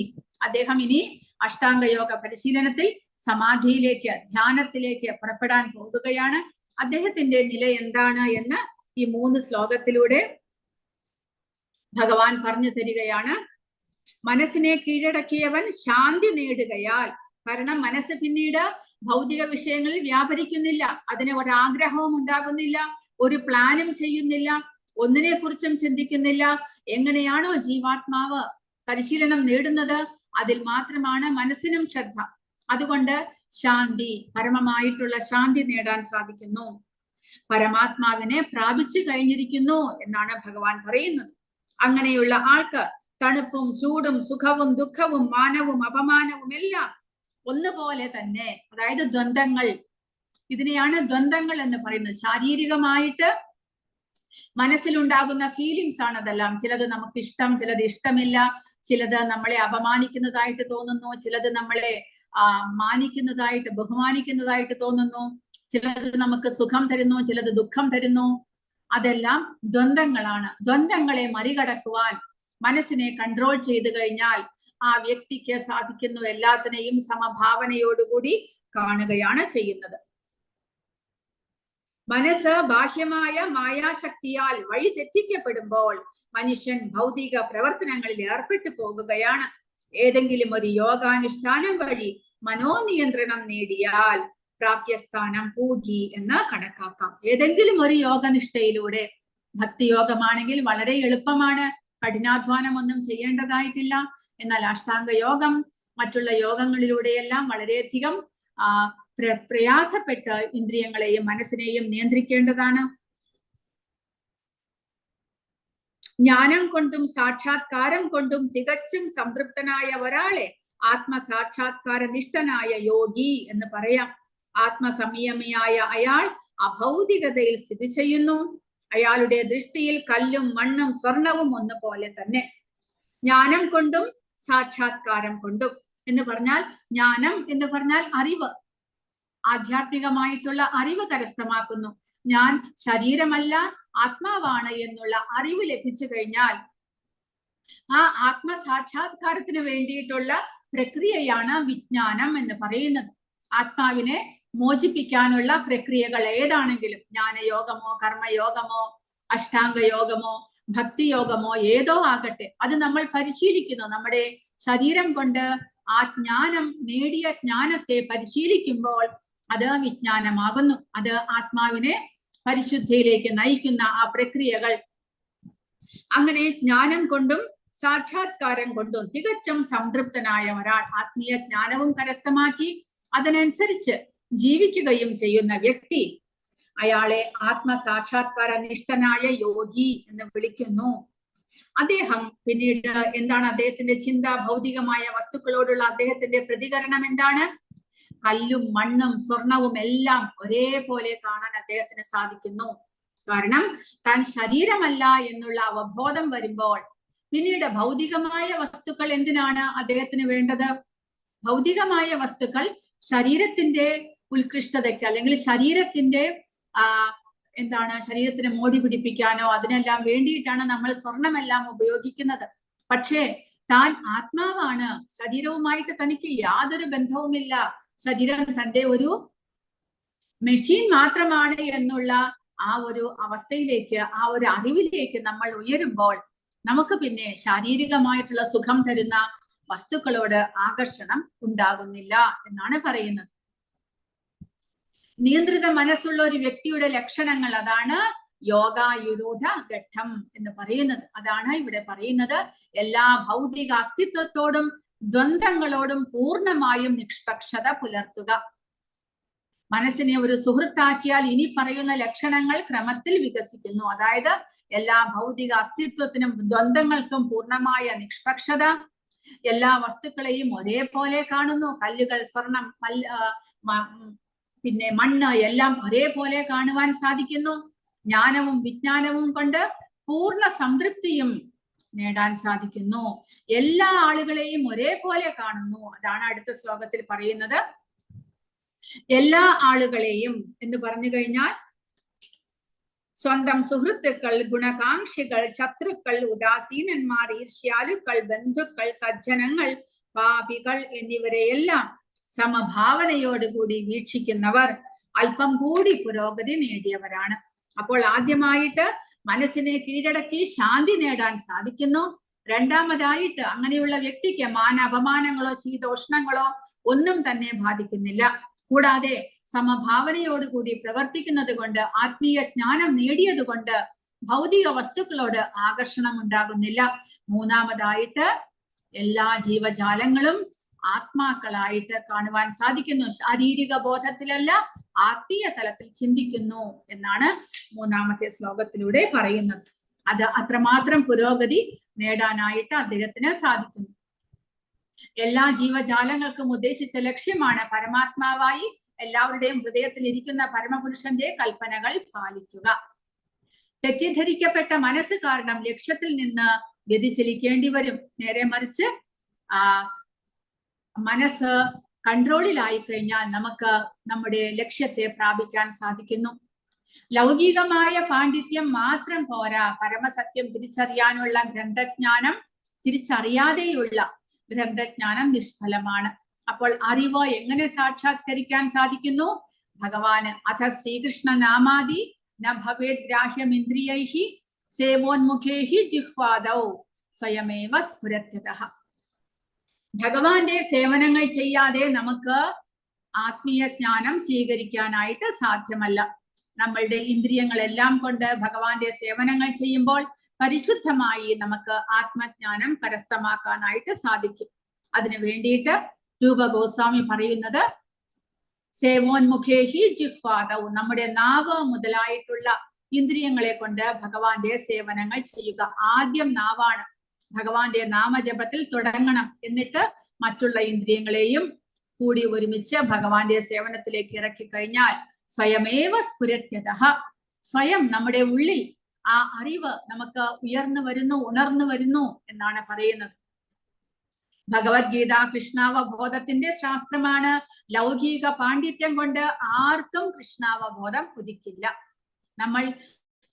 അദ്ദേഹം ഇനി അഷ്ടാംഗയോഗ പരിശീലനത്തിൽ സമാധിയിലേക്ക്, ധ്യാനത്തിലേക്ക് പുറപ്പെടാൻ പോകുകയാണ്. അദ്ദേഹത്തിന്റെ നില എന്താണ് എന്ന് ഈ 3 ശ്ലോകത്തിലൂടെ ഭഗവാൻ പറഞ്ഞു തരികയാണ്. മനസ്സിനെ കീഴടക്കിയവൻ ശാന്തി നേടുകയാൽ, കാരണം മനസ്സ് പിന്നീട് ഭൗതിക വിഷയങ്ങളിൽ വ്യാപരിക്കുന്നില്ല, അതിന് ഒരാഗ്രഹവും ഉണ്ടാകുന്നില്ല, ഒരു പ്ലാനും ചെയ്യുന്നില്ല, ഒന്നിനെ കുറിച്ചും ചിന്തിക്കുന്നില്ല. എങ്ങനെയാണോ ജീവാത്മാവ് പരിശീലനം നേടുന്നത് അതിൽ മാത്രമാണ് മനസ്സിനും ശ്രദ്ധ. അതുകൊണ്ട് ശാന്തി, പരമമായിട്ടുള്ള ശാന്തി നേടാൻ സാധിക്കുന്നു. പരമാത്മാവിനെ പ്രാപിച്ചു കഴിഞ്ഞിരിക്കുന്നു എന്നാണ് ഭഗവാൻ പറയുന്നത്. അങ്ങനെയുള്ള ആൾക്ക് തണുപ്പും ചൂടും സുഖവും ദുഃഖവും മാനവും അപമാനവും എല്ലാം ഒന്നുപോലെ തന്നെ, അതായത് ദ്വന്ദ്ങ്ങൾ, ഇതിനെയാണ് ദ്വന്ദ്ങ്ങൾ എന്ന് പറയുന്നത്. ശാരീരികമായിട്ട് മനസ്സിലുണ്ടാകുന്ന ഫീലിങ്സ് ആണ് അതെല്ലാം. ചിലത് നമുക്ക് ഇഷ്ടം, ചിലത് ഇഷ്ടമില്ല, ചിലത് നമ്മളെ അപമാനിക്കുന്നതായിട്ട് തോന്നുന്നു, ചിലത് നമ്മളെ മാനിക്കുന്നതായിട്ട് ബഹുമാനിക്കുന്നതായിട്ട് തോന്നുന്നു, ചിലത് നമുക്ക് സുഖം തരുന്നു, ചിലത് ദുഃഖം തരുന്നു. അതെല്ലാം ദ്വന്ദ്ങ്ങളാണ്. ദ്വന്ദ്ങ്ങളെ മറികടക്കുവാൻ മനസ്സിനെ കൺട്രോൾ ചെയ്തു കഴിഞ്ഞാൽ ആ വ്യക്തിക്ക് സാധിക്കുന്നു എല്ലാത്തിനെയും സമഭാവനയോടുകൂടി കാണുകയാണ് ചെയ്യുന്നത്. മനസ്സ് ബാഹ്യമായ മായാശക്തിയാൽ വഴി തെറ്റിക്കപ്പെടുമ്പോൾ മനുഷ്യൻ ഭൗതിക പ്രവർത്തനങ്ങളിൽ ഏർപ്പെട്ടു പോകുകയാണ്. ഏതെങ്കിലും ഒരു യോഗാനുഷ്ഠാനം വഴി മനോനിയന്ത്രണം നേടിയാൽ പ്രാപ്യസ്ഥാനം പൂജി എന്ന് കണക്കാക്കാം. ഏതെങ്കിലും ഒരു യോഗനിഷ്ഠയിലൂടെ, ഭക്തിയോഗമാണെങ്കിൽ വളരെ എളുപ്പമാണ്, കഠിനാധ്വാനം ഒന്നും ചെയ്യേണ്ടതായിട്ടില്ല. എന്നാൽ അഷ്ടാംഗ യോഗം, മറ്റുള്ള യോഗങ്ങളിലൂടെയെല്ലാം വളരെയധികം പ്രയാസപ്പെട്ട് ഇന്ദ്രിയങ്ങളെയും മനസ്സിനെയും നിയന്ത്രിക്കേണ്ടതാണ്. ജ്ഞാനം കൊണ്ടും സാക്ഷാത്കാരം കൊണ്ടും തികച്ചും സംതൃപ്തനായ ഒരാളെ ആത്മസാക്ഷാത്കാര നിഷ്ഠനായ യോഗി എന്ന് പറയാം. ആത്മസംയമിയായ അയാൾ അഭൗതികതയിൽ സ്ഥിതി ചെയ്യുന്നു. അയാളുടെ ദൃഷ്ടിയിൽ കല്ലും മണ്ണും സ്വർണവും ഒന്നുപോലെ തന്നെ. ജ്ഞാനം കൊണ്ടും സാക്ഷാത്കാരം കൊണ്ടും എന്ന് പറഞ്ഞാൽ, ജ്ഞാനം എന്ന് പറഞ്ഞാൽ അറിവ്, ആധ്യാത്മികമായിട്ടുള്ള അറിവ് കരസ്ഥമാക്കുന്നു. ഞാൻ ശരീരമല്ല ആത്മാവാണ് എന്നുള്ള അറിവ് ലഭിച്ചു കഴിഞ്ഞാൽ ആ ആത്മസാക്ഷാത്കാരത്തിന് വേണ്ടിയിട്ടുള്ള പ്രക്രിയയാണ് വിജ്ഞാനം എന്ന് പറയുന്നത്. ആത്മാവിനെ മോചിപ്പിക്കാനുള്ള പ്രക്രിയകൾ ഏതാണെങ്കിലും, ജ്ഞാനയോഗമോ കർമ്മയോഗമോ അഷ്ടാംഗയോഗമോ ഭക്തിയോഗമോ ഏതോ ആകട്ടെ, അത് നമ്മൾ പരിശീലിക്കുന്നു. നമ്മുടെ ശരീരം കൊണ്ട് ആ ജ്ഞാനം, നേടിയ ജ്ഞാനത്തെ പരിശീലിക്കുമ്പോൾ അത് വിജ്ഞാനമാകുന്നു. അത് ആത്മാവിനെ പരിശുദ്ധിയിലേക്ക് നയിക്കുന്ന ആ പ്രക്രിയകൾ. അങ്ങനെ ജ്ഞാനം കൊണ്ടും സാക്ഷാത്കാരം കൊണ്ടും തികച്ചും സംതൃപ്തനായ ഒരാൾ ആത്മീയ ജ്ഞാനവും കരസ്ഥമാക്കി അതിനനുസരിച്ച് ജീവിക്കുകയും ചെയ്യുന്ന വ്യക്തി, അയാളെ ആത്മസാക്ഷാത്കാര നിഷ്ഠനായ യോഗി എന്ന് വിളിക്കുന്നു. അദ്ദേഹം പിന്നീട് എന്താണ് അദ്ദേഹത്തിന്റെ ചിന്ത? ഭൗതികമായ വസ്തുക്കളോടുള്ള അദ്ദേഹത്തിന്റെ പ്രതികരണം എന്താണ്? കല്ലും മണ്ണും സ്വർണവും എല്ലാം ഒരേപോലെ കാണാൻ അദ്ദേഹത്തിന് സാധിക്കുന്നു. കാരണം താൻ ശരീരമല്ല എന്നുള്ള അവബോധം വരുമ്പോൾ പിന്നീട് ഭൗതികമായ വസ്തുക്കൾ എന്തിനാണ് അദ്ദേഹത്തിന് വേണ്ടത്? ഭൗതികമായ വസ്തുക്കൾ ശരീരത്തിന്റെ ഉത്കൃഷ്ടതയ്ക്ക് അല്ലെങ്കിൽ ശരീരത്തിന്റെ എന്താണ് ശരീരത്തിന് മോടി പിടിപ്പിക്കാനോ അതിനെല്ലാം വേണ്ടിയിട്ടാണ് നമ്മൾ സ്വർണമെല്ലാം ഉപയോഗിക്കുന്നത്. പക്ഷേ താൻ ആത്മാവാണ്, ശരീരവുമായിട്ട് തനിക്ക് യാതൊരു ബന്ധവുമില്ല, ശരീരം തന്റെ ഒരു മെഷീൻ മാത്രമാണ് എന്നുള്ള ആ ഒരു അവസ്ഥയിലേക്ക്, ആ ഒരു അറിവിലേക്ക് നമ്മൾ ഉയരുമ്പോൾ നമുക്ക് പിന്നെ ശാരീരികമായിട്ടുള്ള സുഖം തരുന്ന വസ്തുക്കളോട് ആകർഷണം ഉണ്ടാകുന്നില്ല എന്നാണ് പറയുന്നത്. നിയന്ത്രിത മനസ്സുള്ള ഒരു വ്യക്തിയുടെ ലക്ഷണങ്ങൾ, അതാണ് യോഗായുരൂഢ ഘട്ടം എന്ന് പറയുന്നത്. അതാണ് ഇവിടെ പറയുന്നത്. എല്ലാ ഭൗതിക അസ്തിത്വത്തോടും ദ്വന്ദ്ങ്ങളോടും പൂർണ്ണമായും നിഷ്പക്ഷത പുലർത്തുക. മനസ്സിനെ ഒരു സുഹൃത്താക്കിയാൽ ഇനി പറയുന്ന ലക്ഷണങ്ങൾ ക്രമത്തിൽ വികസിക്കുന്നു. അതായത് എല്ലാ ഭൗതിക അസ്തിത്വത്തിനും ദ്വന്ദ്ങ്ങൾക്കും പൂർണ്ണമായ നിഷ്പക്ഷത, എല്ലാ വസ്തുക്കളെയും ഒരേപോലെ കാണുന്നു. കല്ലുകൾ, സ്വർണം, പിന്നെ മണ്ണ് എല്ലാം ഒരേപോലെ കാണുവാൻ സാധിക്കുന്നു. ജ്ഞാനവും വിജ്ഞാനവും കൊണ്ട് പൂർണ്ണ സംതൃപ്തിയും നേടാൻ സാധിക്കുന്നു. എല്ലാ ആളുകളെയും ഒരേപോലെ കാണുന്നു. അതാണ് അടുത്ത ശ്ലോകത്തിൽ പറയുന്നത്. എല്ലാ ആളുകളെയും എന്ന് പറഞ്ഞു കഴിഞ്ഞാൽ സ്വന്തം സുഹൃത്തുക്കൾ, ഗുണകാംക്ഷികൾ, ശത്രുക്കൾ, ഉദാസീനന്മാർ, ഈർഷ്യാലുക്കൾ, ബന്ധുക്കൾ, സജ്ജനങ്ങൾ, പാപികൾ എന്നിവരെയെല്ലാം സമഭാവനയോടുകൂടി വീക്ഷിക്കുന്നവർ അല്പം കൂടി പുരോഗതി നേടിയവരാണ്. അപ്പോൾ ആദ്യമായിട്ട് മനസ്സിനെ കീഴടക്കി ശാന്തി നേടാൻ സാധിക്കുന്നു. രണ്ടാമതായിട്ട് അങ്ങനെയുള്ള വ്യക്തിക്ക് മാന അപമാനങ്ങളോ ശീതോഷ്ണങ്ങളോ ഒന്നും തന്നെ ബാധിക്കുന്നില്ല. കൂടാതെ സമഭാവനയോടുകൂടി പ്രവർത്തിക്കുന്നത് കൊണ്ട്, ആത്മീയ ജ്ഞാനം നേടിയത് കൊണ്ട് ഭൗതിക വസ്തുക്കളോട് ആകർഷണം ഉണ്ടാകുന്നില്ല. മൂന്നാമതായിട്ട് എല്ലാ ജീവജാലങ്ങളും ആത്മാക്കളായിട്ട് കാണുവാൻ സാധിക്കുന്നു. ശാരീരിക ബോധത്തിലല്ല, ആത്മീയ തലത്തിൽ ചിന്തിക്കുന്നു എന്നാണ് മൂന്നാമത്തെ ശ്ലോകത്തിലൂടെ പറയുന്നത്. അത് അത്രമാത്രം പുരോഗതി നേടാനായിട്ട് അദ്ദേഹത്തിന് സാധിക്കുന്നു. എല്ലാ ജീവജാലങ്ങൾക്കും ഉദ്ദേശിച്ച ലക്ഷ്യമാണ് പരമാത്മാവായി എല്ലാവരുടെയും ഹൃദയത്തിൽ ഇരിക്കുന്ന പരമപുരുഷന്റെ കൽപ്പനകൾ പാലിക്കുക. തെറ്റിദ്ധരിക്കപ്പെട്ട മനസ്സ് കാരണം ലക്ഷ്യത്തിൽ നിന്ന് വ്യതിചലിക്കേണ്ടി വരും. നേരെ മറിച്ച് മനസ്സ് കൺട്രോളിലായി കഴിഞ്ഞാൽ നമുക്ക് നമ്മുടെ ലക്ഷ്യത്തെ പ്രാപിക്കാൻ സാധിക്കുന്നു. ലൗകികമായ പാണ്ഡിത്യം മാത്രം പോരാ, പരമസത്യം തിരിച്ചറിയാനുള്ള ഗ്രന്ഥജ്ഞാനം, തിരിച്ചറിയാതെയുള്ള ഗ്രന്ഥജ്ഞാനം നിഷ്ഫലമാണ്. അപ്പോൾ അറിവ് എങ്ങനെ സാക്ഷാത്കരിക്കാൻ സാധിക്കുന്നു? ഭഗവാന് അഥ ശ്രീകൃഷ്ണ നാമാദി ന ഭവേത് ഗ്രാഹ്യമിന്ദ്രിയൈഹി സേവോന്മുഖേഹി ജിഹ്വാദൗ സ്വയമേവ സ്ഫുരത്യതഃ. ഭഗവാന്റെ സേവനങ്ങൾ ചെയ്യാതെ നമുക്ക് ആത്മീയ ജ്ഞാനം സ്വീകരിക്കാനായിട്ട് സാധ്യമല്ല. നമ്മളുടെ ഇന്ദ്രിയങ്ങളെല്ലാം കൊണ്ട് ഭഗവാന്റെ സേവനങ്ങൾ ചെയ്യുമ്പോൾ പരിശുദ്ധമായി നമുക്ക് ആത്മജ്ഞാനം കരസ്ഥമാക്കാനായിട്ട് സാധിക്കും. അതിനു വേണ്ടിയിട്ട് രൂപ ഗോസ്വാമി പറയുന്നത് സേവോന്മുഖേഹി ജിഹ്വാദൗ, നമ്മുടെ നാവ് മുതലായിട്ടുള്ള ഇന്ദ്രിയങ്ങളെ കൊണ്ട് ഭഗവാന്റെ സേവനങ്ങൾ ചെയ്യുക. ആദ്യം നാവാണ്. ഭഗവാന്റെ നാമജപത്തിൽ തുടങ്ങണം. എന്നിട്ട് മറ്റുള്ള ഇന്ദ്രിയങ്ങളെയും കൂടി ഒരുമിച്ച് ഭഗവാന്റെ സേവനത്തിലേക്ക് ഇറക്കി കഴിഞ്ഞാൽ സ്വയമേവ സ്ഫുരത്യതഃ, സ്വയം നമ്മുടെ ഉള്ളിൽ ആ അറിവ് നമുക്ക് ഉയർന്നു വരുന്നു, ഉണർന്നു വരുന്നു എന്നാണ് പറയുന്നത്. ഭഗവത്ഗീത കൃഷ്ണാവബോധത്തിന്റെ ശാസ്ത്രമാണ്. ലൗകിക പാണ്ഡിത്യം കൊണ്ട് ആർക്കും കൃഷ്ണാവബോധം ഉദിക്കില്ല. നമ്മൾ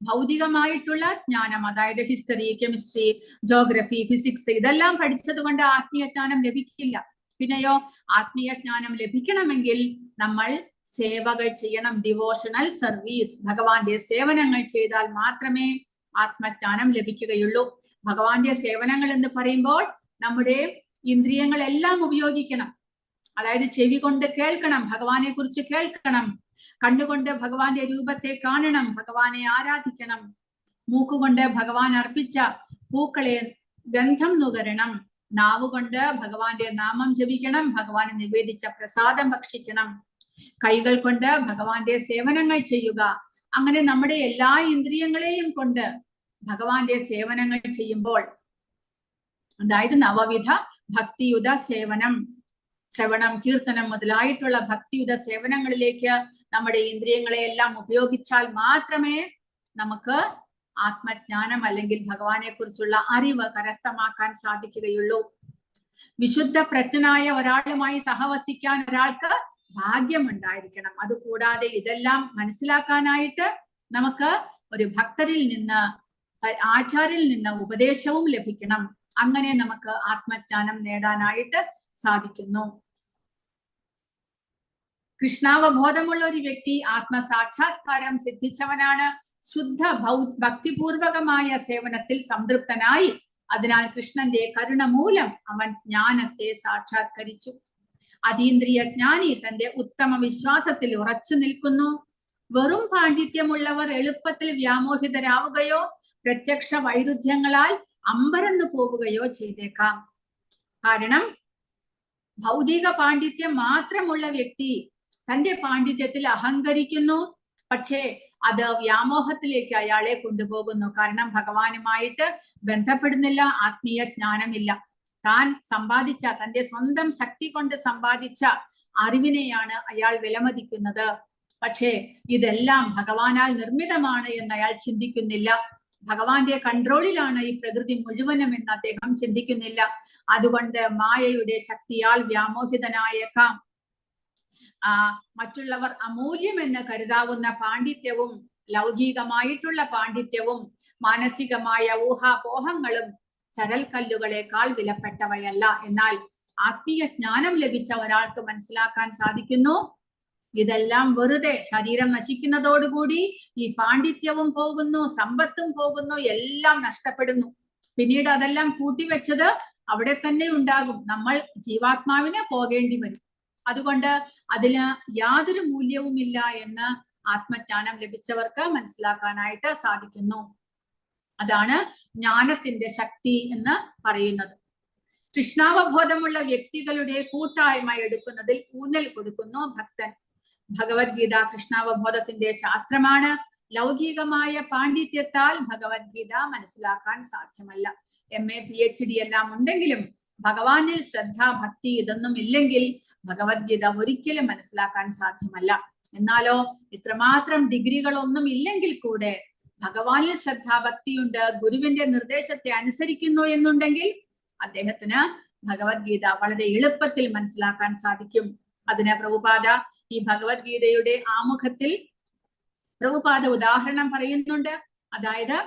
ഭൗതികമായിട്ടുള്ള ജ്ഞാനം, അതായത് ഹിസ്റ്ററി, കെമിസ്ട്രി, ജോഗ്രഫി, ഫിസിക്സ് ഇതെല്ലാം പഠിച്ചത് കൊണ്ട് ആത്മീയ ജ്ഞാനം ലഭിക്കില്ല. പിന്നെയോ ആത്മീയ ജ്ഞാനം ലഭിക്കണമെങ്കിൽ നമ്മൾ സേവകൾ ചെയ്യണം. ഡിവോഷണൽ സർവീസ്, ഭഗവാന്റെ സേവനങ്ങൾ ചെയ്താൽ മാത്രമേ ആത്മജ്ഞാനം ലഭിക്കുകയുള്ളൂ. ഭഗവാന്റെ സേവനങ്ങൾ എന്ന് പറയുമ്പോൾ നമ്മുടെ ഇന്ദ്രിയങ്ങളെല്ലാം ഉപയോഗിക്കണം. അതായത് ചെവി കൊണ്ട് കേൾക്കണം, ഭഗവാനെ കുറിച്ച് കേൾക്കണം. കണ്ണുകൊണ്ട് ഭഗവാന്റെ രൂപത്തെ കാണണം, ഭഗവാനെ ആരാധിക്കണം. മൂക്കുകൊണ്ട് ഭഗവാൻ അർപ്പിച്ച പൂക്കളെ ഗന്ധം നുകരണം. നാവുകൊണ്ട് ഭഗവാന്റെ നാമം ജപിക്കണം, ഭഗവാന് നിവേദിച്ച പ്രസാദം ഭക്ഷിക്കണം. കൈകൾ കൊണ്ട് ഭഗവാന്റെ സേവനങ്ങൾ ചെയ്യുക. അങ്ങനെ നമ്മുടെ എല്ലാ ഇന്ദ്രിയങ്ങളെയും കൊണ്ട് ഭഗവാന്റെ സേവനങ്ങൾ ചെയ്യുമ്പോൾ, അതായത് നവവിധ ഭക്തിയുത സേവനം, ശ്രവണം, കീർത്തനം മുതലായിട്ടുള്ള ഭക്തിയുത സേവനങ്ങളിലേക്ക് നമ്മുടെ ഇന്ദ്രിയങ്ങളെ എല്ലാം ഉപയോഗിച്ചാൽ മാത്രമേ നമുക്ക് ആത്മജ്ഞാനം അല്ലെങ്കിൽ ഭഗവാനെ കുറിച്ചുള്ള അറിവ് കരസ്ഥമാക്കാൻ സാധിക്കുകയുള്ളൂ. വിശുദ്ധ പ്രജ്ഞനായ ഒരാളുമായി സഹവസിക്കാൻ ഒരാൾക്ക് ഭാഗ്യം ഉണ്ടായിരിക്കണം. അതുകൂടാതെ ഇതെല്ലാം മനസ്സിലാക്കാനായിട്ട് നമുക്ക് ഒരു ഭക്തരിൽ നിന്ന്, ആചാര്യരിൽ നിന്ന് ഉപദേശവും ലഭിക്കണം. അങ്ങനെ നമുക്ക് ആത്മജ്ഞാനം നേടാനായിട്ട് സാധിക്കുന്നു. കൃഷ്ണാവബോധമുള്ള ഒരു വ്യക്തി ആത്മസാക്ഷാത്കാരം സിദ്ധിച്ചവനാണ്. ശുദ്ധ ഭക്തിപൂർവകമായ സേവനത്തിൽ സംതൃപ്തനായി. അതിനാൽ കൃഷ്ണന്റെ കരുണ മൂലം അവൻ ജ്ഞാനത്തെ സാക്ഷാത്കരിച്ചു. അതീന്ദ്രിയ ജ്ഞാനി തന്റെ ഉത്തമ വിശ്വാസത്തിൽ ഉറച്ചു നിൽക്കുന്നു. വെറും പാണ്ഡിത്യമുള്ളവർ എളുപ്പത്തിൽ വ്യാമോഹിതരാവുകയോ പ്രത്യക്ഷ വൈരുദ്ധ്യങ്ങളാൽ അമ്പരന്നു പോവുകയോ ചെയ്തേക്കാം. കാരണം ഭൗതിക പാണ്ഡിത്യം മാത്രമുള്ള വ്യക്തി തന്റെ പാണ്ഡിത്യത്തിൽ അഹങ്കരിക്കുന്നു. പക്ഷേ അത് വ്യാമോഹത്തിലേക്ക് അയാളെ കൊണ്ടുപോകുന്നു. കാരണം ഭഗവാനുമായിട്ട് ബന്ധപ്പെടുന്നില്ല, ആത്മീയ ജ്ഞാനമില്ല. താൻ സമ്പാദിച്ച, തന്റെ സ്വന്തം ശക്തി കൊണ്ട് സമ്പാദിച്ച അറിവിനെയാണ് അയാൾ വിലമതിക്കുന്നത്. പക്ഷേ ഇതെല്ലാം ഭഗവാനാൽ നിർമ്മിതമാണ് എന്ന് അയാൾ ചിന്തിക്കുന്നില്ല. ഭഗവാന്റെ കൺട്രോളിലാണ് ഈ പ്രകൃതി മുഴുവനും എന്ന് അദ്ദേഹം ചിന്തിക്കുന്നില്ല. അതുകൊണ്ട് മായയുടെ ശക്തിയാൽ വ്യാമോഹിതനായേക്കാം. മറ്റുള്ളവർ അമൂല്യമെന്ന് കരുതാവുന്ന പാണ്ഡിത്യവും ലൗകികമായിട്ടുള്ള പാണ്ഡിത്യവും മാനസികമായ ഊഹാപോഹങ്ങളും ചരൽക്കല്ലുകളെക്കാൾ വിലപ്പെട്ടവയല്ല. എന്നാൽ ആത്മീയ ജ്ഞാനം ലഭിച്ച ഒരാൾക്ക് മനസ്സിലാക്കാൻ സാധിക്കുന്നു, ഇതെല്ലാം വെറുതെ. ശരീരം നശിക്കുന്നതോടുകൂടി ഈ പാണ്ഡിത്യവും പോകുന്നു, സമ്പത്തും പോകുന്നു, എല്ലാം നഷ്ടപ്പെടുന്നു. പിന്നീട് അതെല്ലാം കൂട്ടിവെച്ചത് അവിടെ തന്നെ ഉണ്ടാകും. നമ്മൾ ജീവാത്മാവിന് പോകേണ്ടി വരും. അതുകൊണ്ട് അതിന് യാതൊരു മൂല്യവുമില്ല എന്ന് ആത്മജ്ഞാനം ലഭിച്ചവർക്ക് മനസ്സിലാക്കാനായിട്ട് സാധിക്കുന്നു. അതാണ് ജ്ഞാനത്തിന്റെ ശക്തി എന്ന് പറയുന്നത്. കൃഷ്ണാവബോധമുള്ള വ്യക്തികളുടെ കൂട്ടായ്മ എടുക്കുന്നതിൽ ഊന്നൽ കൊടുക്കുന്നു ഭക്തൻ. ഭഗവത്ഗീത കൃഷ്ണാവബോധത്തിന്റെ ശാസ്ത്രമാണ്. ലൗകികമായ പാണ്ഡിത്യത്താൽ ഭഗവത്ഗീത മനസ്സിലാക്കാൻ സാധ്യമല്ല. MA PhD എല്ലാം ഉണ്ടെങ്കിലും ഭഗവാനിൽ ശ്രദ്ധ, ഭക്തി ഇതൊന്നും ഇല്ലെങ്കിൽ ഭഗവത്ഗീത ഒരിക്കലും മനസ്സിലാക്കാൻ സാധ്യമല്ല. എന്നാലോ ഇത്രമാത്രം ഡിഗ്രികളൊന്നും ഇല്ലെങ്കിൽ കൂടെ ഭഗവാനിൽ ശ്രദ്ധാഭക്തിയുണ്ട്, ഗുരുവിന്റെ നിർദ്ദേശത്തെ അനുസരിക്കുന്നു എന്നുണ്ടെങ്കിൽ അദ്ദേഹത്തിന് ഭഗവത്ഗീത വളരെ എളുപ്പത്തിൽ മനസ്സിലാക്കാൻ സാധിക്കും. അതിന് പ്രഭുപാദ ഈ ഭഗവത്ഗീതയുടെ ആമുഖത്തിൽ പ്രഭുപാദ ഉദാഹരണം പറയുന്നുണ്ട്. അതായത്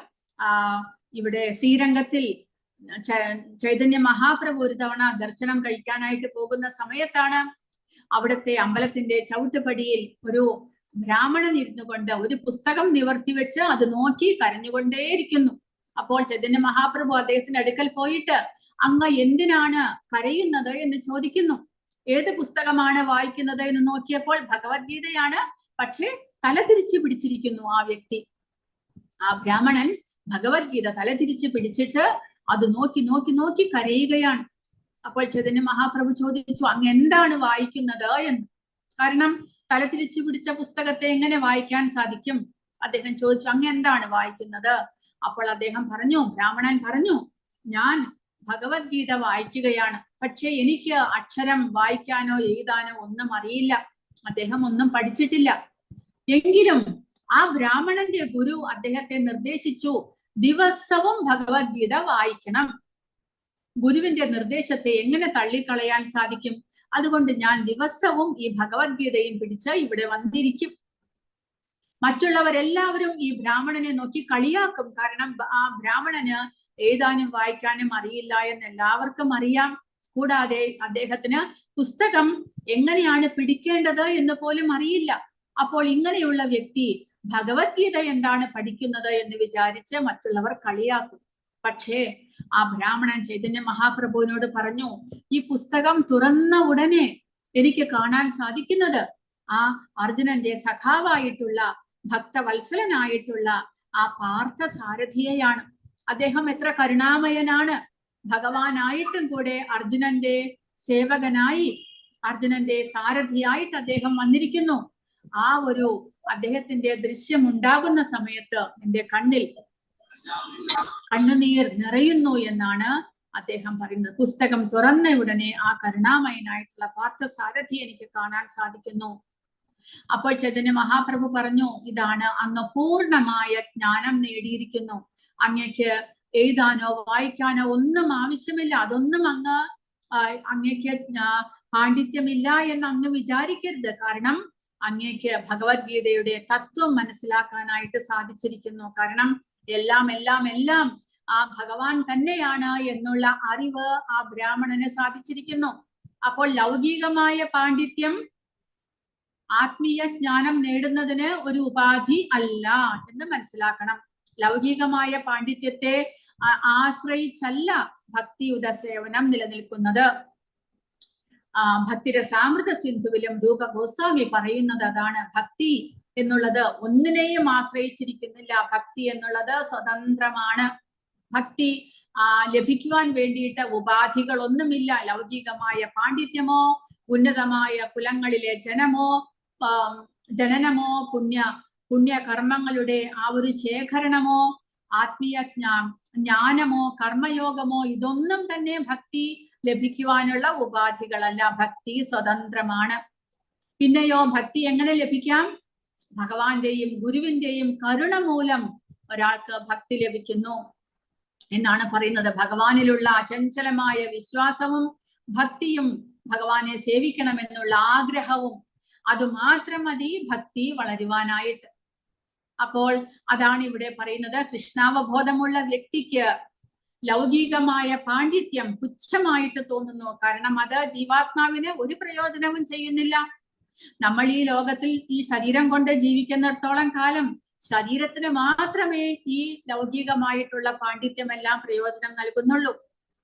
ഇവിടെ ശ്രീരംഗത്തിൽ ചൈതന്യ മഹാപ്രഭു ഒരു തവണ ദർശനം കഴിക്കാനായിട്ട് പോകുന്ന സമയത്താണ് അവിടുത്തെ അമ്പലത്തിന്റെ ചവിട്ടുപടിയിൽ ഒരു ബ്രാഹ്മണൻ ഇരുന്നു കൊണ്ട് ഒരു പുസ്തകം നിവർത്തി വെച്ച് അത് നോക്കി കരഞ്ഞുകൊണ്ടേയിരിക്കുന്നു. അപ്പോൾ ചൈതന്യ മഹാപ്രഭു അദ്ദേഹത്തിന്റെ അടുക്കൽ പോയിട്ട് അങ്ങ് എന്തിനാണ് കരയുന്നത് എന്ന് ചോദിക്കുന്നു. ഏത് പുസ്തകമാണ് വായിക്കുന്നത് എന്ന് നോക്കിയപ്പോൾ ഭഗവത്ഗീതയാണ്. പക്ഷെ തല തിരിച്ചു പിടിച്ചിരിക്കുന്നു ആ വ്യക്തി. ആ ബ്രാഹ്മണൻ ഭഗവത്ഗീത തല തിരിച്ചു പിടിച്ചിട്ട് അത് നോക്കി നോക്കി നോക്കി കരയുകയാണ്. അപ്പോൾ ചൈതന്യ മഹാപ്രഭു ചോദിച്ചു, അങ്ങ് എന്താണ് വായിക്കുന്നത് എന്ന്. കാരണം തല തിരിച്ചു പിടിച്ച പുസ്തകത്തെ എങ്ങനെ വായിക്കാൻ സാധിക്കും? അദ്ദേഹം ചോദിച്ചു, അങ്ങ് എന്താണ് വായിക്കുന്നത്? അപ്പോൾ അദ്ദേഹം പറഞ്ഞു, ബ്രാഹ്മണൻ പറഞ്ഞു, ഞാൻ ഭഗവത്ഗീത വായിക്കുകയാണ്. പക്ഷെ എനിക്ക് അക്ഷരം വായിക്കാനോ എഴുതാനോ ഒന്നും അറിയില്ല. അദ്ദേഹം ഒന്നും പഠിച്ചിട്ടില്ല. എങ്കിലും ആ ബ്രാഹ്മണന്റെ ഗുരു അദ്ദേഹത്തെ നിർദ്ദേശിച്ചു, ദിവസവും ഭഗവത്ഗീത വായിക്കണം. ഗുരുവിന്റെ നിർദ്ദേശത്തെ എങ്ങനെ തള്ളിക്കളയാൻ സാധിക്കും? അതുകൊണ്ട് ഞാൻ ദിവസവും ഈ ഭഗവത്ഗീതയും പിടിച്ച് ഇവിടെ വന്നിരിക്കും. മറ്റുള്ളവരെല്ലാവരും ഈ ബ്രാഹ്മണനെ നോക്കി കളിയാക്കും. കാരണം ആ ബ്രാഹ്മണന് എഴുതാനും വായിക്കാനും അറിയില്ല എന്ന് എല്ലാവർക്കും അറിയാം. കൂടാതെ അദ്ദേഹത്തിന് പുസ്തകം എങ്ങനെയാണ് പിടിക്കേണ്ടത് എന്ന് പോലും അറിയില്ല. അപ്പോൾ ഇങ്ങനെയുള്ള വ്യക്തി ഭഗവത്ഗീത എന്താണ് പഠിക്കുന്നത് എന്ന് വിചാരിച്ച് മറ്റുള്ളവർ കളിയാക്കും. പക്ഷേ ആ ബ്രാഹ്മണൻ ചൈതന്യ മഹാപ്രഭുവിനോട് പറഞ്ഞു, ഈ പുസ്തകം തുറന്ന ഉടനെ എനിക്ക് കാണാൻ സാധിക്കുന്നത് ആ അർജുനന്റെ സഖാവായിട്ടുള്ള ഭക്തവത്സലനായിട്ടുള്ള ആ പാർത്ഥ സാരഥിയെയാണ്. അദ്ദേഹം എത്ര കരുണാമയനാണ്. ഭഗവാനായിട്ടും കൂടെ അർജുനന്റെ സേവകനായി, അർജുനന്റെ സാരഥിയായിട്ട് അദ്ദേഹം വന്നിരിക്കുന്നു. ആ ഒരു അദ്ദേഹത്തിന്റെ ദൃശ്യം ഉണ്ടാകുന്ന സമയത്ത് എന്റെ കണ്ണിൽ കണ്ണുനീർ നിറയുന്നു എന്നാണ് അദ്ദേഹം പറയുന്നത്. പുസ്തകം തുറന്ന ഉടനെ ആ കരുണാമയനായിട്ടുള്ള പാർത്ഥസാരഥി എനിക്ക് കാണാൻ സാധിക്കുന്നു. അപ്പോൾ ചൈതന്യ മഹാപ്രഭു പറഞ്ഞു, ഇതാണ് അങ്ങ് പൂർണ്ണമായ ജ്ഞാനം നേടിയിരിക്കുന്നു. അങ്ങക്ക് എഴുതാനോ വായിക്കാനോ ഒന്നും ആവശ്യമില്ല. അതൊന്നും അങ്ങക്ക് പാണ്ഡിത്യമില്ല എന്ന് അങ്ങ് വിചാരിക്കരുത്. കാരണം അങ്ങേക്ക് ഭഗവത്ഗീതയുടെ തത്വം മനസ്സിലാക്കാനായിട്ട് സാധിച്ചിരിക്കുന്നു. കാരണം എല്ലാം എല്ലാം എല്ലാം ആ ഭഗവാൻ തന്നെയാണ് എന്നുള്ള അറിവ് ആ ബ്രാഹ്മണന് സാധിച്ചിരിക്കുന്നു. അപ്പോൾ ലൗകികമായ പാണ്ഡിത്യം ആത്മീയ ജ്ഞാനം നേടുന്നതിന് ഒരു ഉപാധി അല്ല എന്ന് മനസ്സിലാക്കണം. ലൗകികമായ പാണ്ഡിത്യത്തെ ആശ്രയിച്ചല്ല ഭക്തിയുത സേവനം നിലനിൽക്കുന്നത്. ഭക്തിരസാമൃത സിന്ധുവിലും രൂപ ഗോസ്വാമി പറയുന്നത് അതാണ്. ഭക്തി എന്നുള്ളത് ഒന്നിനെയും ആശ്രയിച്ചിരിക്കുന്നില്ല. ഭക്തി എന്നുള്ളത് സ്വതന്ത്രമാണ്. ഭക്തി ലഭിക്കുവാൻ വേണ്ടിയിട്ട് ഉപാധികളൊന്നുമില്ല. ലൗകികമായ പാണ്ഡിത്യമോ ഉന്നതമായ കുലങ്ങളിലെ ജനനമോ പുണ്യകർമ്മങ്ങളുടെ ആ ഒരു ശേഖരണമോ ആത്മീയ ജ്ഞാനമോ കർമ്മയോഗമോ ഇതൊന്നും തന്നെ ഭക്തി ലഭിക്കുവാനുള്ള ഉപാധികളല്ല. ഭക്തി സ്വതന്ത്രമാണ്. പിന്നെയോ ഭക്തി എങ്ങനെ ലഭിക്കാം? ഭഗവാന്റെയും ഗുരുവിന്റെയും കരുണ മൂലം ഒരാൾക്ക് ഭക്തി ലഭിക്കുന്നു എന്നാണ് പറയുന്നത്. ഭഗവാനിലുള്ള അചഞ്ചലമായ വിശ്വാസവും ഭക്തിയും ഭഗവാനെ സേവിക്കണമെന്നുള്ള ആഗ്രഹവും അതുമാത്രം മതി ഭക്തി വളരുവാനായിട്ട്. അപ്പോൾ അതാണ് ഇവിടെ പറയുന്നത്. കൃഷ്ണാവബോധമുള്ള വ്യക്തിക്ക് ലൗകികമായ പാണ്ഡിത്യം പുച്ഛമായിട്ട് തോന്നുന്നു. കാരണം അത് ജീവാത്മാവിന് ഒരു പ്രയോജനവും ചെയ്യുന്നില്ല. നമ്മൾ ഈ ലോകത്തിൽ ഈ ശരീരം കൊണ്ട് ജീവിക്കുന്നിടത്തോളം കാലം ശരീരത്തിന് മാത്രമേ ഈ ലൗകികമായിട്ടുള്ള പാണ്ഡിത്യമെല്ലാം പ്രയോജനം നൽകുന്നുള്ളൂ.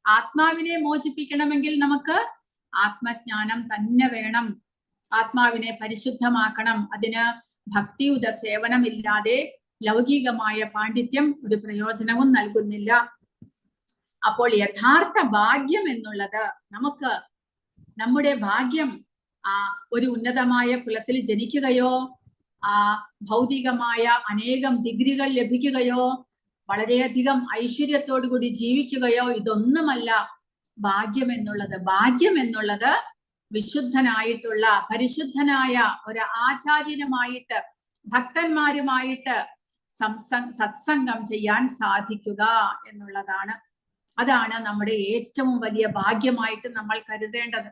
ആത്മാവിനെ മോചിപ്പിക്കണമെങ്കിൽ നമുക്ക് ആത്മജ്ഞാനം തന്നെ വേണം. ആത്മാവിനെ പരിശുദ്ധമാക്കണം. അതിന് ഭക്തിയുത സേവനമില്ലാതെ ലൗകികമായ പാണ്ഡിത്യം ഒരു പ്രയോജനവും നൽകുന്നില്ല. അപ്പോൾ യഥാർത്ഥ ഭാഗ്യം എന്നുള്ളത് നമുക്ക് നമ്മുടെ ഭാഗ്യം ഒരു ഉന്നതമായ കുലത്തിൽ ജനിക്കുകയോ ഭൗതികമായ അനേകം ഡിഗ്രികൾ ലഭിക്കുകയോ വളരെയധികം ഐശ്വര്യത്തോടു കൂടി ജീവിക്കുകയോ ഇതൊന്നുമല്ല ഭാഗ്യം എന്നുള്ളത്. ഭാഗ്യം എന്നുള്ളത് വിശുദ്ധനായിട്ടുള്ള പരിശുദ്ധനായ ഒരു ആചാര്യനുമായിട്ട് ഭക്തന്മാരുമായിട്ട് സത്സംഗം ചെയ്യാൻ സാധിക്കുക എന്നുള്ളതാണ്. അതാണ് നമ്മുടെ ഏറ്റവും വലിയ ഭാഗ്യമായിട്ട് നമ്മൾ കരുതേണ്ടത്.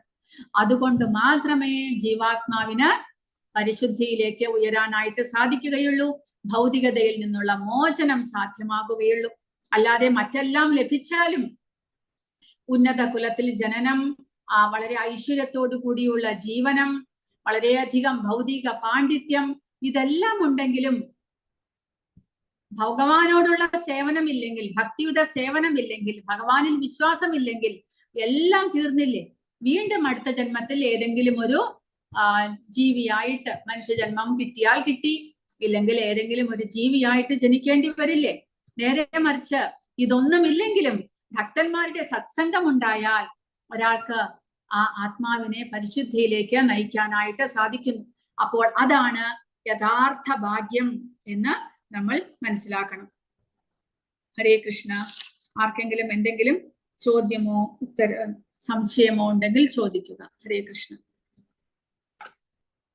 അതുകൊണ്ട് മാത്രമേ ജീവാത്മാവിന് പരിശുദ്ധിയിലേക്ക് ഉയരാനായിട്ട് സാധിക്കുകയുള്ളൂ. ഭൗതികതയിൽ നിന്നുള്ള മോചനം സാധ്യമാകുകയുള്ളൂ. അല്ലാതെ മറ്റെല്ലാം ലഭിച്ചാലും ഉന്നത കുലത്തിൽ ജനനം, വളരെ ഐശ്വര്യത്തോടു കൂടിയുള്ള ജീവനം, വളരെയധികം ഭൗതിക പാണ്ഡിത്യം ഇതെല്ലാം ഉണ്ടെങ്കിലും ഭഗവാനോടുള്ള സേവനമില്ലെങ്കിൽ, ഭക്തിയുത സേവനമില്ലെങ്കിൽ, ഭഗവാനിൽ വിശ്വാസമില്ലെങ്കിൽ എല്ലാം തീർന്നില്ലേ? വീണ്ടും അടുത്ത ജന്മത്തിൽ ഏതെങ്കിലും ഒരു ജീവിയായിട്ട് മനുഷ്യജന്മം കിട്ടിയാൽ കിട്ടി, ഇല്ലെങ്കിൽ ഏതെങ്കിലും ഒരു ജീവിയായിട്ട് ജനിക്കേണ്ടി വരില്ലേ? നേരെ മറിച്ച് ഇതൊന്നുമില്ലെങ്കിലും ഭക്തന്മാരുടെ സത്സംഗം ഉണ്ടായാൽ ഒരാൾക്ക് ആ ആത്മാവിനെ പരിശുദ്ധിയിലേക്ക് നയിക്കാനായിട്ട് സാധിക്കുന്നു. അപ്പോൾ അതാണ് യഥാർത്ഥ ഭാഗ്യം എന്ന് നമ്മൾ മനസ്സിലാക്കണം. ഹരേ കൃഷ്ണ. ആർക്കെങ്കിലും എന്തെങ്കിലും ചോദ്യമോ സംശയമോ ഉണ്ടെങ്കിൽ ചോദിക്കുക. ഹരേ കൃഷ്ണ.